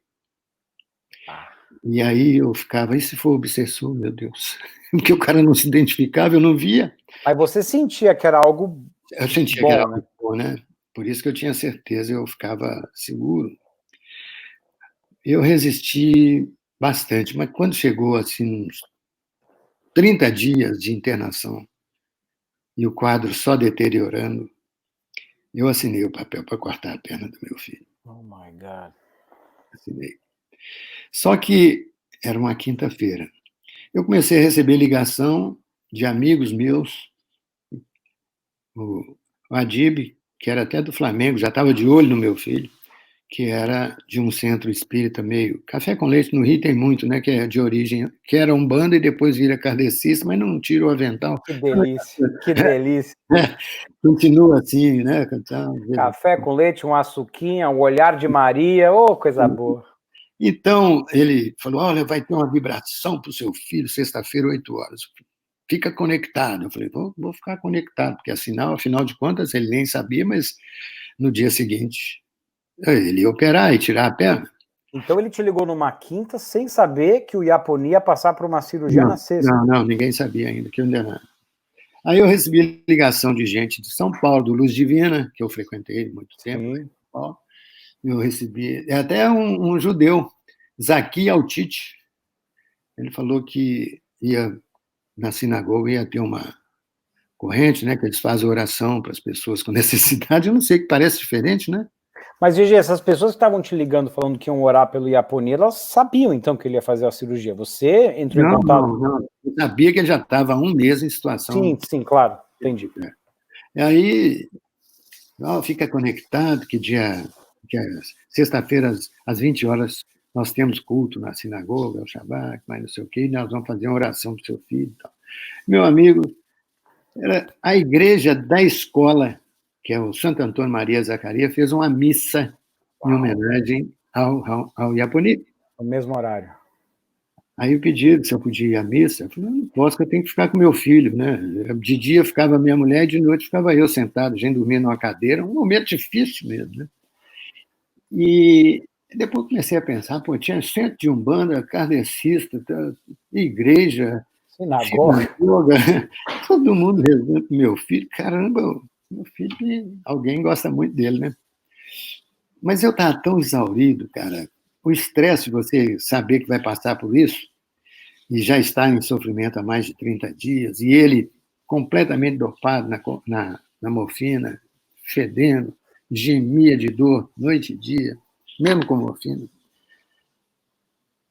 E aí eu ficava, e se for obsessor, meu Deus? Porque o cara não se identificava, eu não via. Aí você sentia que era algo eu sentia bom, que era né? algo bom, né? Por isso que eu tinha certeza, eu ficava seguro. Eu resisti bastante, mas quando chegou assim, uns 30 dias de internação e o quadro só deteriorando, eu assinei o papel para cortar a perna do meu filho. Oh, my God. Assinei. Só que era uma quinta-feira. Eu comecei a receber ligação de amigos meus, o Adib, que era até do Flamengo, já estava de olho no meu filho, que era de um centro espírita meio... Café com Leite no Rio tem muito, né? Que é de origem... Que era umbanda e depois vira kardecista, mas não tira o avental. Que delícia, que delícia. Continua assim, né? Café com leite, um açuquinha, um olhar de Maria, ô, coisa boa. Então, ele falou, olha, vai ter uma vibração para o seu filho, sexta-feira, 8 horas. Fica conectado. Eu falei, vou ficar conectado, porque afinal de contas, ele nem sabia, mas no dia seguinte, ele ia operar e tirar a perna. Então ele te ligou numa quinta sem saber que o Iaponi ia passar por uma cirurgia na sexta. Não, ninguém sabia ainda, que eu ainda não. Aí eu recebi ligação de gente de São Paulo, do Luz Divina, que eu frequentei há muito tempo. Eu recebi, até um judeu, Zaki Altite, ele falou que ia na sinagoga, ia ter uma corrente, né, que eles fazem oração para as pessoas com necessidade. Eu não sei, que parece diferente, né? Mas, Gigi, essas pessoas que estavam te ligando falando que iam orar pelo Iaponi, elas sabiam, então, que ele ia fazer a cirurgia. Você entrou em Não, contato? não, não. Eu sabia que ele já estava há um mês em situação. Sim, sim, claro. Entendi. E aí, não, fica conectado, que sexta-feira, às 20 horas, nós temos culto na sinagoga, o Shabbat, mas não sei o quê, e nós vamos fazer uma oração para o seu filho e tal. Meu amigo, era a igreja da escola, que é o Santo Antônio Maria Zacaria, fez uma missa em homenagem ao Iaponi. No mesmo horário. Aí eu pedi se eu podia ir à missa. Eu falei, não posso, que eu tenho que ficar com meu filho, né? De dia ficava minha mulher e de noite ficava eu sentado, a gente dormia numa cadeira, um momento difícil mesmo, né? E depois comecei a pensar, pô, tinha centro de umbanda, kardecista, igreja, Sinagoga. sinagoga, todo mundo rezando com meu filho. Caramba, meu filho, alguém gosta muito dele, né? Mas eu estava tão exaurido, cara. O estresse de você saber que vai passar por isso, e já está em sofrimento há mais de 30 dias, e ele completamente dopado na morfina, fedendo, gemia de dor noite e dia, mesmo com morfina.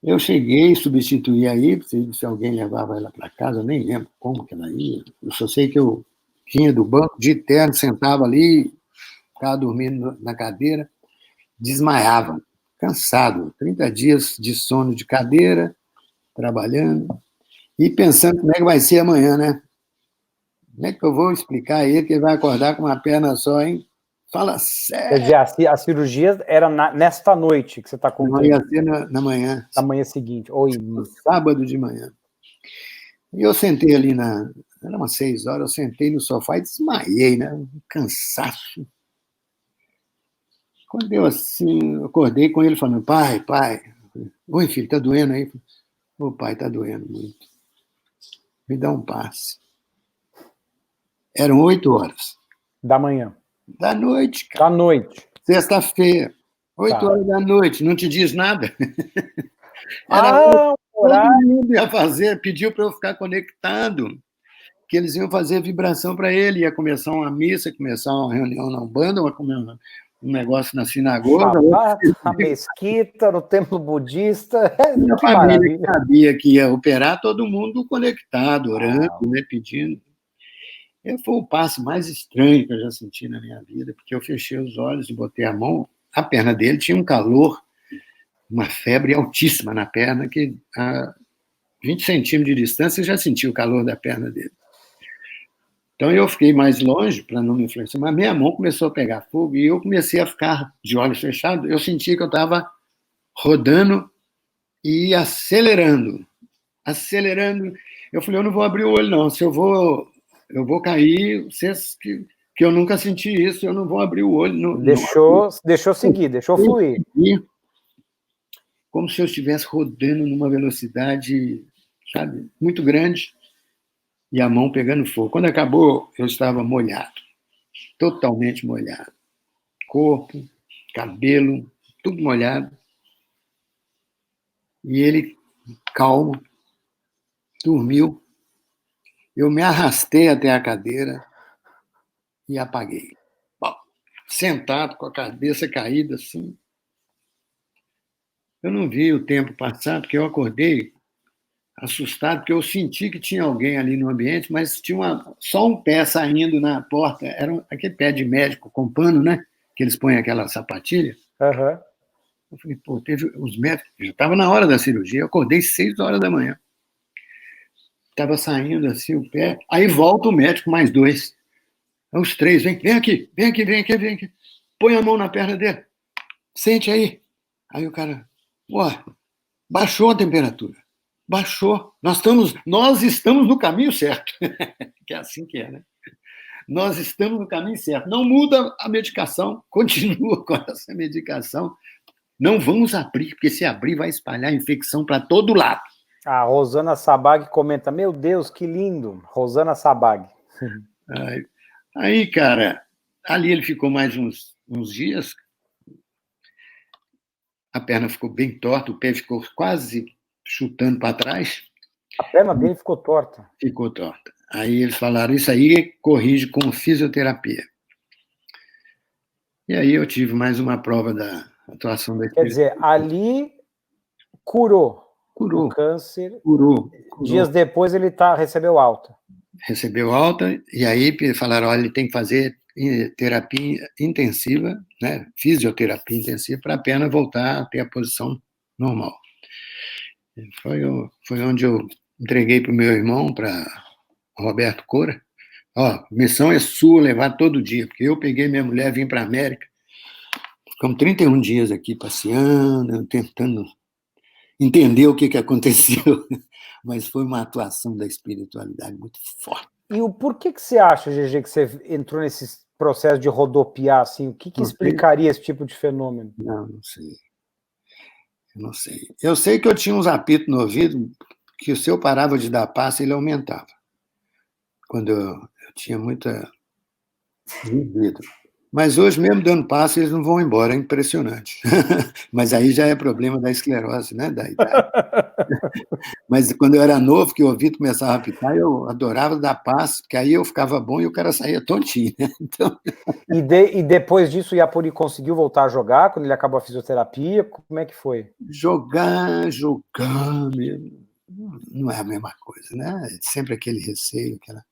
Eu cheguei, substituí aí, se alguém levava ela para casa, eu nem lembro como que ela ia. Eu só sei que eu vinha do banco, de terno, sentava ali, ficava dormindo na cadeira, desmaiava, cansado, 30 dias de sono de cadeira, trabalhando, e pensando como é que vai ser amanhã, né? Como é que eu vou explicar a ele que ele vai acordar com uma perna só, hein? Fala Quer sério! dizer, a cirurgia era nesta noite que você está Não contando. ia ser na manhã, Na manhã seguinte. Oi. sábado de manhã. E eu sentei ali era umas 6 horas, eu sentei no sofá e desmaiei, né? Um cansaço. Quando eu assim, eu acordei com ele falando, pai. Oi, filho, tá doendo aí? Ô, pai, tá doendo muito. Me dá um passe. Eram 8 horas. Da manhã. Da noite, Da cara. noite. Sexta-feira. oito Tá. horas da noite. Não te diz nada? Era Ah, o todo horário. mundo ia fazer, pediu para eu ficar conectado, que eles iam fazer vibração para ele, ia começar uma missa, começar uma reunião na Umbanda, um negócio na sinagoga. Shabbat, a mesquita, no templo budista. Minha Que família maravilha. sabia que ia operar, todo mundo conectado, orando, Uau. né, pedindo. Foi o passo mais estranho que eu já senti na minha vida, porque eu fechei os olhos e botei a mão, a perna dele tinha um calor, uma febre altíssima na perna, que a 20 centímetros de distância eu já senti o calor da perna dele. Então eu fiquei mais longe para não me influenciar, mas minha mão começou a pegar fogo e eu comecei a ficar de olhos fechados. Eu senti que eu estava rodando e acelerando. Eu falei, eu não vou abrir o olho, não. Se eu vou cair, vocês que eu nunca senti isso, eu não vou abrir o olho. Não, Deixou seguir, deixou fluir. Como se eu estivesse rodando numa velocidade, sabe, muito grande, e a mão pegando fogo. Quando acabou, eu estava molhado, totalmente molhado. Corpo, cabelo, tudo molhado. E ele, calmo, dormiu. Eu me arrastei até a cadeira e apaguei. Bom, sentado, com a cabeça caída assim. Eu não vi o tempo passar, porque eu acordei assustado, porque eu senti que tinha alguém ali no ambiente, mas tinha só um pé saindo na porta. Era aquele pé de médico com pano, né? Que eles põem aquela sapatilha. Uhum. Eu falei, pô, teve os médicos, já estava na hora da cirurgia, eu acordei 6 horas da manhã. Estava saindo assim o pé, aí volta o médico, mais dois. Os três, vem aqui, vem aqui, vem aqui, vem aqui. Põe a mão na perna dele, sente aí. Aí o cara, pô, baixou a temperatura, baixou. Nós estamos no caminho certo. Que é assim que é, né? Nós estamos no caminho certo. Não muda a medicação, continua com essa medicação. Não vamos abrir, porque se abrir vai espalhar a infecção para todo lado. A Rosana Sabag comenta, meu Deus, que lindo. Rosana Sabag. Aí, cara, ali ele ficou mais uns dias, a perna ficou bem torta, o pé ficou quase chutando para trás. A perna dele ficou torta. Ficou torta. Aí eles falaram, isso aí corrige com fisioterapia. E aí eu tive mais uma prova da atuação da Quer dizer, ali curou o câncer. Curou. Dias depois ele recebeu alta. Recebeu alta, e aí falaram, olha, ele tem que fazer terapia intensiva, né, fisioterapia intensiva, para a perna voltar a ter a posição normal. Foi onde eu entreguei para o meu irmão, para Roberto Cora. Ó, missão é sua levar todo dia, porque eu peguei minha mulher, vim para a América, ficamos 31 dias aqui passeando, tentando entender o que aconteceu, mas foi uma atuação da espiritualidade muito forte. E por que você acha, GG, que você entrou nesse processo de rodopiar assim? O que explicaria esse tipo de fenômeno? Não sei. Eu não sei. Eu sei que eu tinha uns apitos no ouvido que se eu parava de dar passe, ele aumentava. Quando eu tinha muita libido. Mas hoje, mesmo dando passe, eles não vão embora, é impressionante. Mas aí já é problema da esclerose, né, da idade. Mas quando eu era novo, que o ouvido começava a apitar, eu adorava dar passe, porque aí eu ficava bom e o cara saía tontinho. Né? Então... E depois disso, o Iapuri conseguiu voltar a jogar, quando ele acabou a fisioterapia? Como é que foi? Jogar mesmo, não é a mesma coisa, né? Sempre aquele receio, aquela...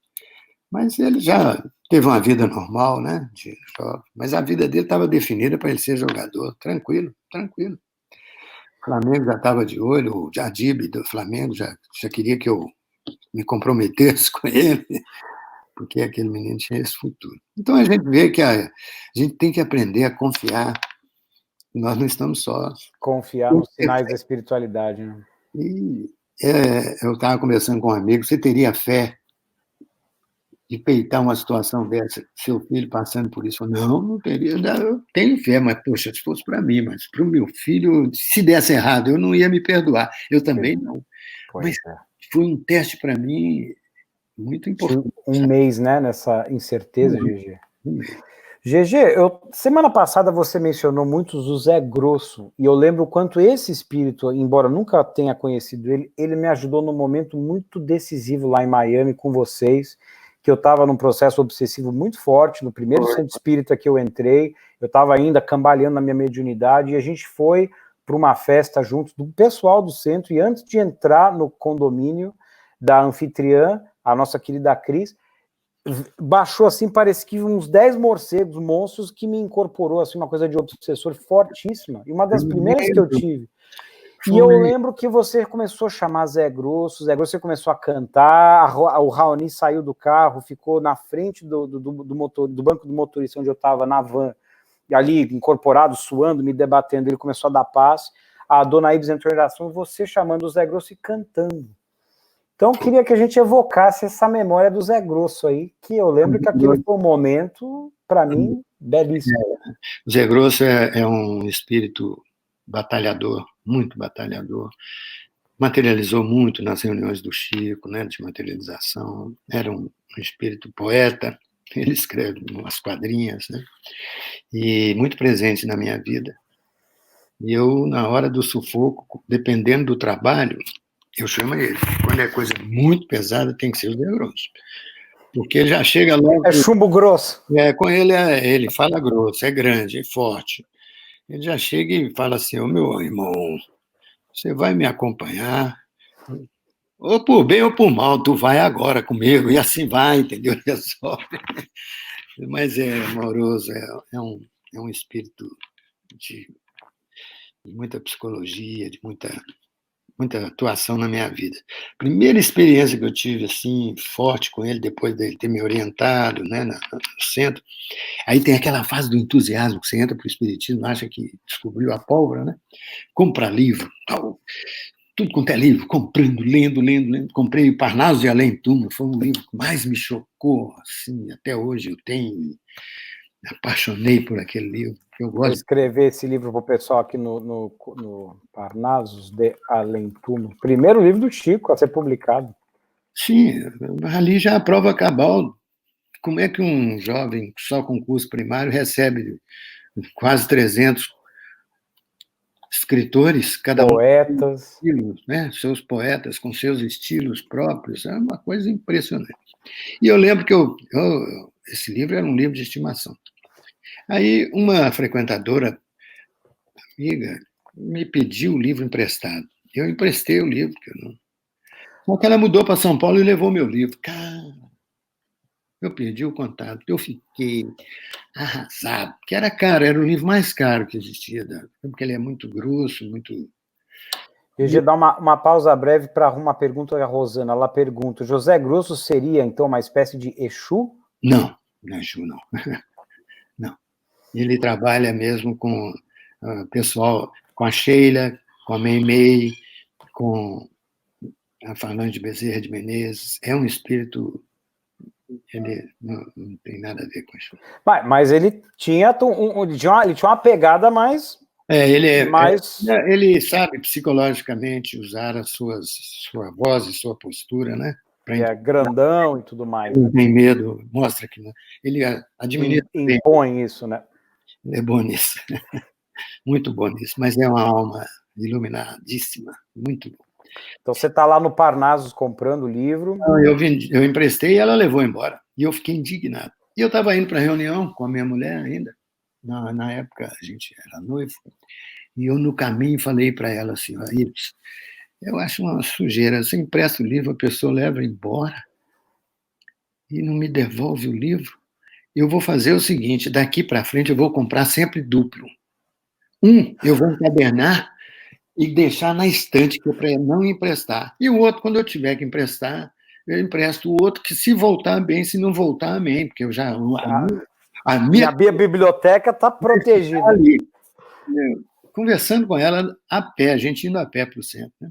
Mas ele já teve uma vida normal, né? Mas a vida dele estava definida para ele ser jogador, tranquilo. O Flamengo já estava de olho, o Jadib do Flamengo já queria que eu me comprometesse com ele, porque aquele menino tinha esse futuro. Então a gente vê que a gente tem que aprender a confiar, nós não estamos sós. Confiar nos sinais da espiritualidade, né? E eu estava conversando com um amigo, você teria fé de peitar uma situação dessa, seu filho passando por isso? Não teria. Eu tenho fé, mas, poxa, se fosse para mim, mas para o meu filho, se desse errado, eu não ia me perdoar. Eu também não. Mas foi um teste para mim muito importante. Um mês, né, nessa incerteza, GG. GG, semana passada você mencionou muito o Zé Grosso, e eu lembro o quanto esse espírito, embora eu nunca tenha conhecido ele me ajudou num momento muito decisivo lá em Miami com vocês, que eu estava num processo obsessivo muito forte, no primeiro centro espírita que eu entrei, eu estava ainda cambaleando na minha mediunidade, e a gente foi para uma festa junto do pessoal do centro, e antes de entrar no condomínio da anfitriã, a nossa querida Cris, baixou assim, parecia que uns 10 morcegos, monstros, que me incorporou, assim, uma coisa de obsessor fortíssima, e uma das primeiras que eu tive. E eu lembro que você começou a chamar Zé Grosso, você começou a cantar, o Raoni saiu do carro, ficou na frente do banco do motorista, onde eu estava, na van, ali, incorporado, suando, me debatendo, ele começou a dar paz, a dona Ibs entrou em oração, você chamando o Zé Grosso e cantando. Então, eu queria que a gente evocasse essa memória do Zé Grosso aí, que eu lembro que aquele foi um momento, para mim, belíssimo. O Zé Grosso é um espírito batalhador, muito batalhador. Materializou muito nas reuniões do Chico, né, de materialização. Era um espírito poeta, ele escreve umas quadrinhas, né, e muito presente na minha vida. E eu, na hora do sufoco, dependendo do trabalho, eu chamo ele. Quando é coisa muito pesada, tem que ser o Zé Grosso. Porque ele já chega logo... É chumbo grosso. Com ele, ele fala grosso, é grande, é forte. Ele já chega e fala assim, ô meu irmão, você vai me acompanhar, ou por bem ou por mal, tu vai agora comigo, e assim vai, entendeu? Resolve. Mas é amoroso, é um espírito de muita psicologia, de muita atuação na minha vida. Primeira experiência que eu tive, assim, forte com ele, depois dele ter me orientado, né, no centro, aí tem aquela fase do entusiasmo, que você entra para o espiritismo, acha que descobriu a pólvora, né? Compra livro, tal, tudo quanto é livro, comprando, lendo. Comprei Parnaso de Além-Túmulo, foi um livro que mais me chocou, assim, até hoje eu tenho, me apaixonei por aquele livro. Eu gosto. Vou escrever esse livro para o pessoal aqui no Parnasos de Além-Túmulo. Primeiro livro do Chico a ser publicado. Sim, ali já a prova cabal. Como é que um jovem só com curso primário recebe quase 300 escritores, cada um Poetas. estilos, né? Seus poetas com seus estilos próprios, é uma coisa impressionante. E eu lembro que esse livro era um livro de estimação. Aí uma frequentadora amiga me pediu o livro emprestado. Eu emprestei o livro, que eu não... Só que ela mudou para São Paulo e levou meu livro. Cara, eu perdi o contato. Eu fiquei arrasado, porque era caro, era o livro mais caro que existia, porque ele é muito grosso, muito... GG, dá uma pausa breve para uma pergunta da Rosana. Ela pergunta: José Grosso seria, então, uma espécie de Exu? Não, não é Exu, não. Não. Ele trabalha mesmo com o pessoal, com a Sheila, com a Meimei, com a Falange Bezerra de Menezes. É um espírito... Ele não tem nada a ver com Exu. Mas ele tinha uma pegada mais... Ele sabe psicologicamente usar sua voz e sua postura, né? É grandão e tudo mais. Não tem medo, mostra que não. Ele administra bem. Impõe isso, né? Ele é bom nisso. Muito bom nisso, mas é uma alma iluminadíssima, muito bom. Então você está lá no Parnassus comprando o livro. Eu emprestei e ela levou embora. E eu fiquei indignado. E eu estava indo para a reunião com a minha mulher ainda. Na época a gente era noivo. E eu, no caminho, falei para ela assim: Iris, eu acho uma sujeira. Você empresta o livro, a pessoa leva embora e não me devolve o livro. Eu vou fazer o seguinte: daqui para frente eu vou comprar sempre duplo. Eu vou encadernar e deixar na estante que para não emprestar. E o outro, quando eu tiver que emprestar, eu empresto o outro, que se voltar bem, se não voltar, amém, porque eu já... A minha biblioteca está protegida. Ali, conversando com ela a pé, a gente indo a pé para o centro. Né?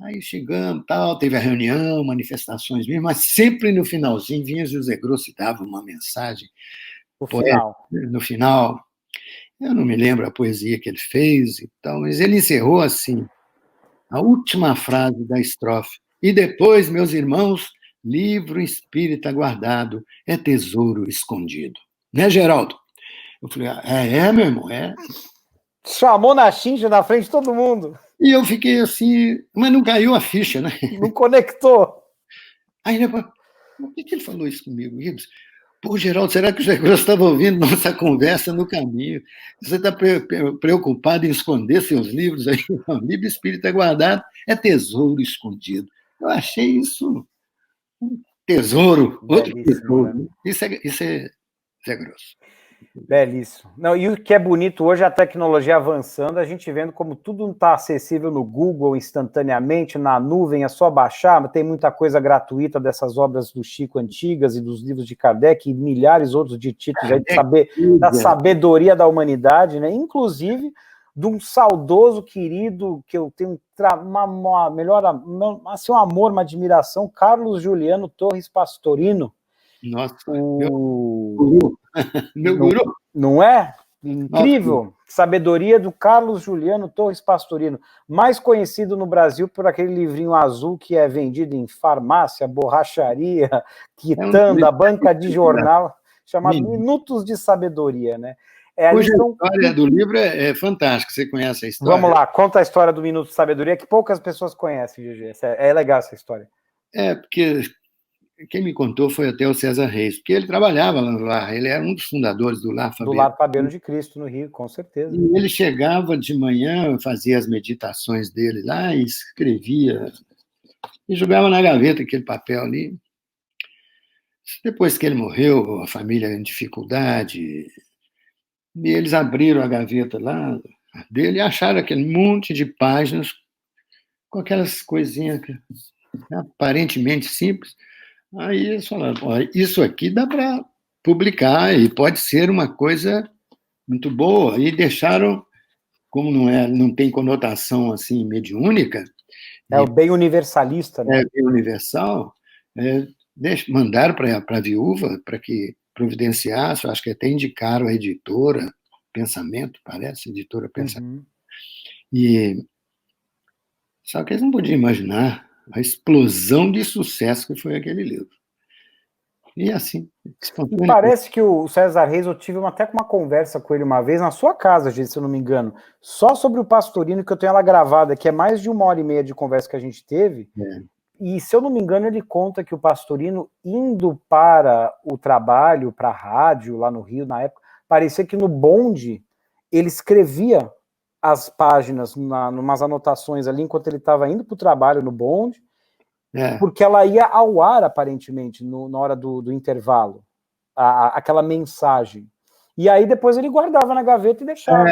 Aí chegamos, teve a reunião, manifestações mesmo, mas sempre no finalzinho vinha José Grosso e dava uma mensagem. No final, eu não me lembro a poesia que ele fez e tal, mas ele encerrou assim, a última frase da estrofe: e depois, meus irmãos, livro espírita guardado é tesouro escondido. Né, Geraldo? Eu falei: meu irmão, é. Chamou na chincha na frente de todo mundo. E eu fiquei assim, mas não caiu a ficha, né? Não conectou. Aí depois, por que ele falou isso comigo, Ibs? Pô, Geraldo, será que o Zé Grosso estava ouvindo nossa conversa no caminho? Você está preocupado em esconder seus livros aí? O livro espírita guardado é tesouro escondido. Eu achei isso um tesouro, outro tesouro. Né? Isso é Zé Grosso. Belíssimo. Não, e o que é bonito hoje, a tecnologia avançando, a gente vendo como tudo não está acessível no Google instantaneamente, na nuvem, é só baixar, tem muita coisa gratuita dessas obras do Chico antigas e dos livros de Kardec e milhares outros de títulos aí da sabedoria da humanidade, né? Inclusive de um saudoso querido que eu tenho um amor, uma admiração, Carlos Juliano Torres Pastorino. Nossa, meu guru. Não é? Incrível. Nossa. Sabedoria do Carlos Juliano Torres Pastorino, mais conhecido no Brasil por aquele livrinho azul que é vendido em farmácia, borracharia, quitanda, banca de jornal, chamado Minutos de Sabedoria, né? Hoje a história do livro é fantástica, você conhece a história? Vamos lá, conta a história do Minuto de Sabedoria, que poucas pessoas conhecem, GG. É legal essa história. Porque quem me contou foi até o César Reis, porque ele trabalhava lá no Lar, ele era um dos fundadores do Lar Fabiano. Do Lar Fabiano de Cristo, no Rio, com certeza. E ele chegava de manhã, fazia as meditações dele lá, e escrevia, e jogava na gaveta aquele papel ali. Depois que ele morreu, a família em dificuldade, e eles abriram a gaveta lá dele e acharam aquele monte de páginas com aquelas coisinhas aparentemente simples. Aí eles falaram: isso aqui dá para publicar e pode ser uma coisa muito boa. E deixaram, como não tem conotação assim mediúnica. É o bem universalista, né? É bem universal. Mandaram para a viúva para que providenciasse, acho que até indicaram a editora Pensamento, parece, editora Pensamento. Só que eles não podiam imaginar a explosão de sucesso que foi aquele livro. E assim, E parece que o César Reis, eu tive até uma conversa com ele uma vez, na sua casa, gente, se eu não me engano, só sobre o Pastorino, que eu tenho ela gravada, que é mais de 1h30 de conversa que a gente teve, e se eu não me engano, ele conta que o Pastorino, indo para o trabalho, para a rádio, lá no Rio, na época, parecia que no bonde, ele escrevia as páginas, numas anotações ali, enquanto ele estava indo para o trabalho no bonde, porque ela ia ao ar, aparentemente, na hora do intervalo. Aquela mensagem. E aí depois ele guardava na gaveta e deixava,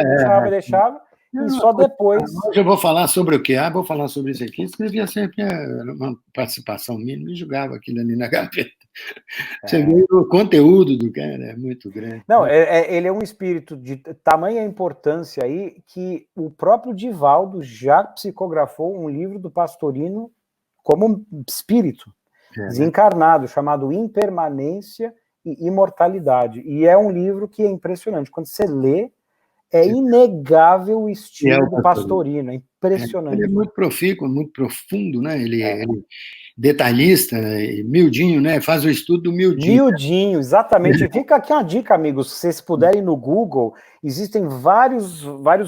e só depois... Hoje eu vou falar sobre o quê? Vou falar sobre isso aqui. Escrevia sempre uma participação mínima e jogava aquilo ali na gaveta. Você vê o conteúdo do cara, é muito grande. Não, ele é um espírito de tamanha importância aí que o próprio Divaldo já psicografou um livro do Pastorino como espírito desencarnado, chamado Impermanência e Imortalidade. E é um livro que é impressionante. Quando você lê, é inegável o estilo do Pastorino, é impressionante. Ele é muito profícuo, muito profundo, né? Ele é detalhista, miudinho, né? Faz o estudo do miudinho. Miudinho, exatamente. Fica aqui uma dica, amigos, se vocês puderem no Google, existem vários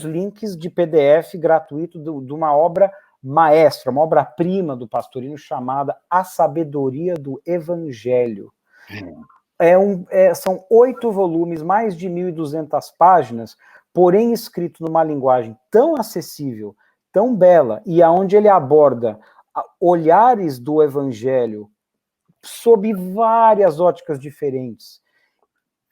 links de PDF gratuito de uma obra maestra, uma obra-prima do Pastorino chamada A Sabedoria do Evangelho. São 8 volumes, mais de 1.200 páginas, porém escrito numa linguagem tão acessível, tão bela, e aonde ele aborda olhares do Evangelho sob várias óticas diferentes.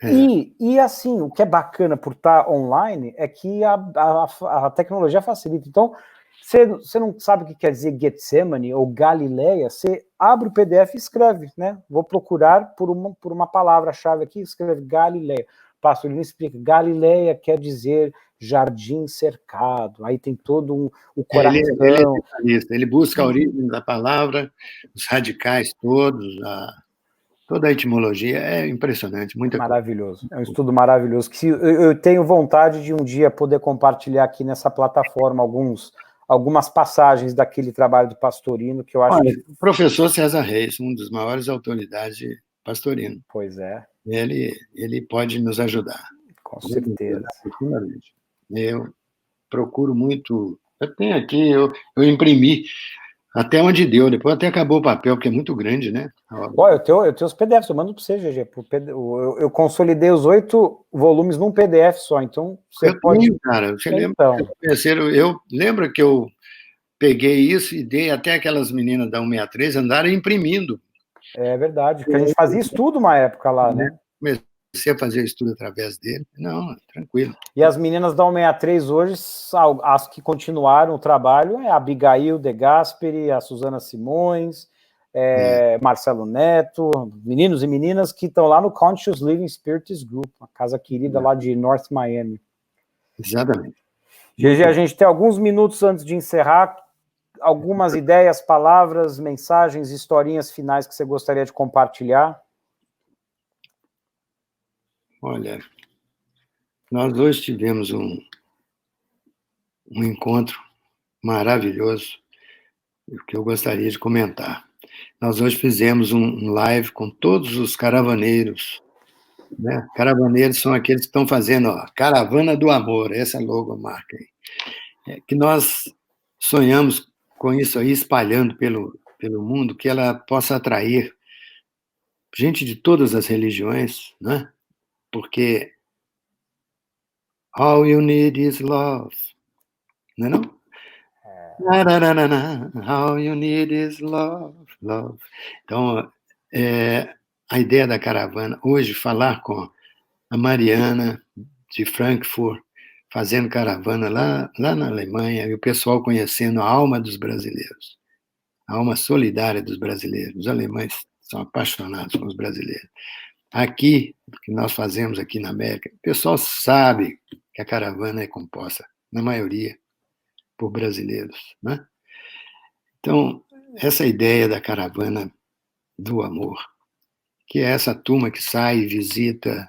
E assim, o que é bacana por estar online é que a tecnologia facilita. Então, você não sabe o que quer dizer Getsemane ou Galileia, você abre o PDF e escreve, né? Vou procurar por uma palavra-chave aqui, escreve Galileia. O Pastorino explica, Galileia quer dizer jardim cercado, aí tem todo o coração. Ele é detalhista, ele busca a origem da palavra, os radicais todos, toda a etimologia, é impressionante, muita maravilhoso, é um estudo maravilhoso, que eu tenho vontade de um dia poder compartilhar aqui nessa plataforma algumas passagens daquele trabalho do Pastorino, que eu acho que... O professor César Reis, um dos maiores autoridades de Pastorino. Pois é. Ele pode nos ajudar. Com certeza. Eu procuro muito... Eu tenho aqui, eu imprimi até onde deu, depois até acabou o papel, porque é muito grande, né? Olha, eu tenho os PDFs, eu mando para você, GG. Eu consolidei os 8 volumes num PDF só, então você pode... Tenho, cara, você lembra? Eu lembro que eu peguei isso e dei até aquelas meninas da 163 andarem imprimindo. É verdade, porque a gente fazia estudo uma época lá, né? Comecei a fazer estudo através dele. Não, tranquilo. E as meninas da 163 hoje, as que continuaram o trabalho, é a Abigail De Gasperi, a Suzana Simões, Marcelo Neto, meninos e meninas que estão lá no Conscious Living Spirits Group, uma casa querida lá de North Miami. Exatamente. GG, a gente tem alguns minutos antes de encerrar, algumas ideias, palavras, mensagens, historinhas finais que você gostaria de compartilhar? Olha, nós dois tivemos um encontro maravilhoso, que eu gostaria de comentar. Nós hoje fizemos um live com todos os caravaneiros, né? Caravaneiros são aqueles que estão fazendo a Caravana do Amor, essa logomarca aí. Que nós sonhamos com isso aí, espalhando pelo mundo, que ela possa atrair gente de todas as religiões, né? Porque all you need is love, não é não? All you need is love, love. Então, a ideia da caravana, hoje, falar com a Mariana de Frankfurt, fazendo caravana lá na Alemanha, e o pessoal conhecendo a alma dos brasileiros, a alma solidária dos brasileiros. Os alemães são apaixonados com os brasileiros. Aqui, o que nós fazemos aqui na América, o pessoal sabe que a caravana é composta, na maioria, por brasileiros, né? Então, essa ideia da caravana do amor, que é essa turma que sai e visita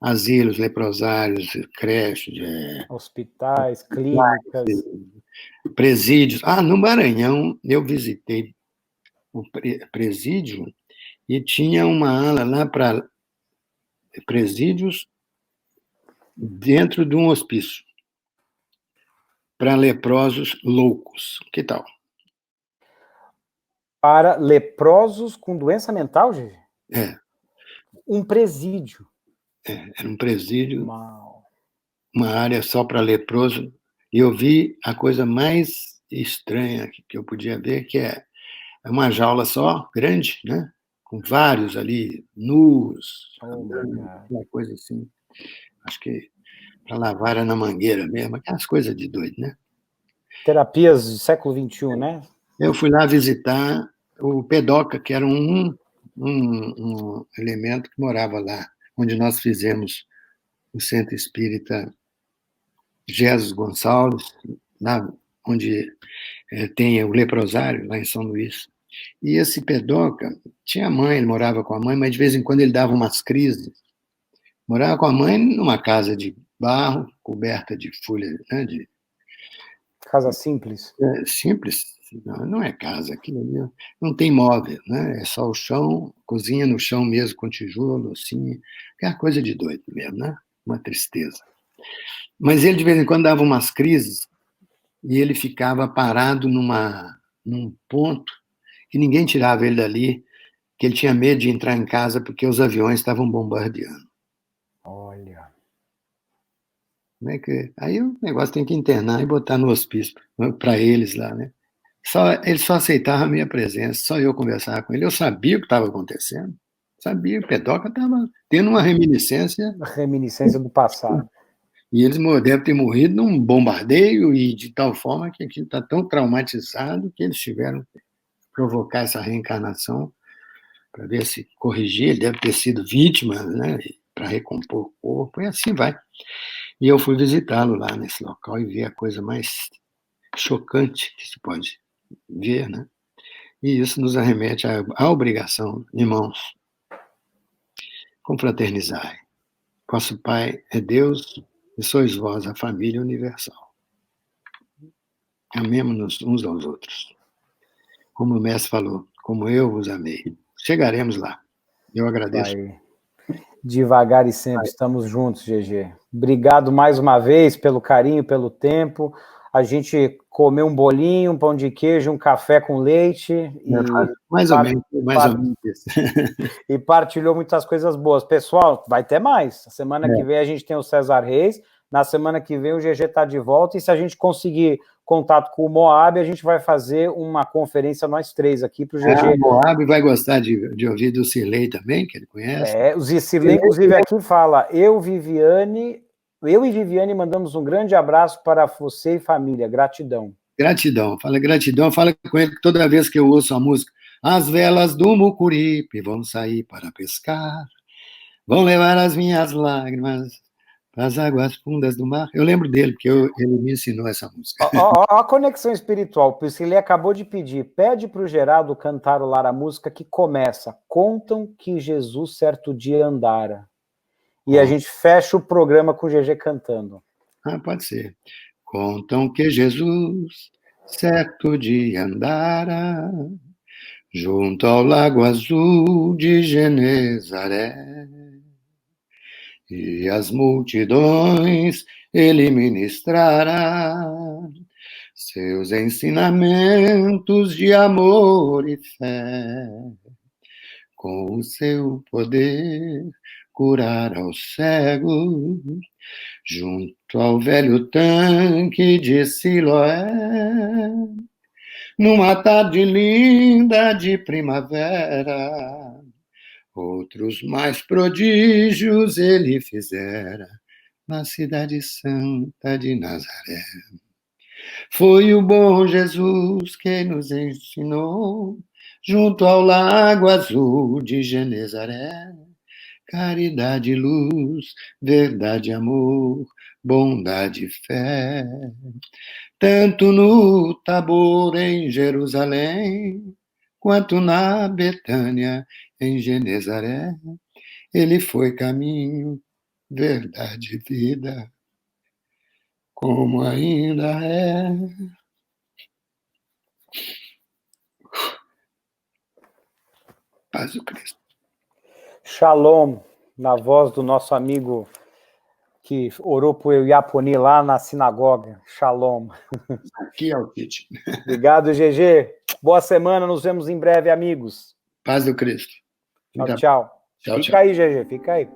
asilos, leprosários, creches, hospitais, clínicas, presídios. No Maranhão, eu visitei o presídio e tinha uma ala lá para presídios dentro de um hospício, para leprosos loucos. Que tal? Para leprosos com doença mental, gente? É. Um presídio. Era um presídio, Mal. uma área só para leproso, e eu vi a coisa mais estranha que eu podia ver, que é uma jaula só, grande, né? Com vários ali, nus, Oh, my God. uma coisa assim. Acho que para lavar era na mangueira mesmo, aquelas coisas de doido, né? Terapias do século XXI, né? Eu fui lá visitar o Pedoca, que era um elemento que morava lá, onde nós fizemos o Centro Espírita Jesus Gonçalves, lá onde tem o leprosário, lá em São Luís. E esse Pedoca tinha mãe, ele morava com a mãe, mas de vez em quando ele dava umas crises. Morava com a mãe numa casa de barro, coberta de folha, né, Casa simples. simples, não é casa, aquilo ali não tem móvel, né? É só o chão, cozinha no chão mesmo, com tijolo, assim, é uma coisa de doido mesmo, né? Uma tristeza. Mas ele, de vez em quando, dava umas crises e ele ficava parado num ponto que ninguém tirava ele dali, que ele tinha medo de entrar em casa porque os aviões estavam bombardeando. Olha. Como é que... Aí o negócio tem que internar e botar no hospício para eles lá, né? Ele só aceitava a minha presença, só eu conversava com ele. Eu sabia o que estava acontecendo, sabia, o Pedoca estava tendo uma reminiscência, Reminiscência do passado. e eles devem ter morrido num bombardeio, e de tal forma que aquilo está tão traumatizado que eles tiveram que provocar essa reencarnação para ver se corrigir. Ele deve ter sido vítima, né, para recompor o corpo, e assim vai. E eu fui visitá-lo lá nesse local e vi a coisa mais chocante que se pode ver, né? E isso nos arremete à obrigação, irmãos, confraternizai. Vosso Pai é Deus e sois vós a família universal. Amemo-nos uns aos outros. Como o mestre falou, como eu vos amei. Chegaremos lá. Eu agradeço. Vai. Devagar e sempre, estamos juntos, GG. Obrigado mais uma vez pelo carinho, pelo tempo. A gente comeu um bolinho, um pão de queijo, um café com leite Mais ou menos isso. E partilhou muitas coisas boas. Pessoal, vai ter mais. Semana que vem a gente tem o César Reis, na semana que vem o GG está de volta, e se a gente conseguir contato com o Moab, a gente vai fazer uma conferência nós três aqui para o GG. O Moab vai gostar de ouvir do Cirlei também, que ele conhece. O Cirlei, inclusive, aqui fala, eu e Viviane mandamos um grande abraço para você e família, gratidão. Gratidão, fala com ele que toda vez que eu ouço a música, as velas do Mucuripe vão sair para pescar, vão levar as minhas lágrimas para as águas fundas do mar. Eu lembro dele, porque ele me ensinou essa música. Ó, a conexão espiritual, por isso ele acabou de pedir, pede para o Geraldo cantarolar a música que começa, contam que Jesus certo dia andara. E a gente fecha o programa com o GG cantando. Pode ser. Contam que Jesus certo dia andara junto ao lago azul de Genezaré, e as multidões ele ministrara seus ensinamentos de amor e fé. Com o seu poder curar aos cegos, junto ao velho tanque de Siloé, numa tarde linda de primavera. Outros mais prodígios ele fizera na cidade santa de Nazaré. Foi o bom Jesus que nos ensinou, junto ao lago azul de Genezaré, caridade, luz, verdade, amor, bondade e fé. Tanto no Tabor, em Jerusalém, quanto na Betânia, em Genezaré, ele foi caminho, verdade e vida, como ainda é. paz do Cristo. Shalom, na voz do nosso amigo que orou por Iaponi lá na sinagoga. Shalom. Aqui é o Tite. Obrigado, GG. Boa semana, nos vemos em breve, amigos. Paz do Cristo. Tchau, tchau. Fica aí, GG, fica aí.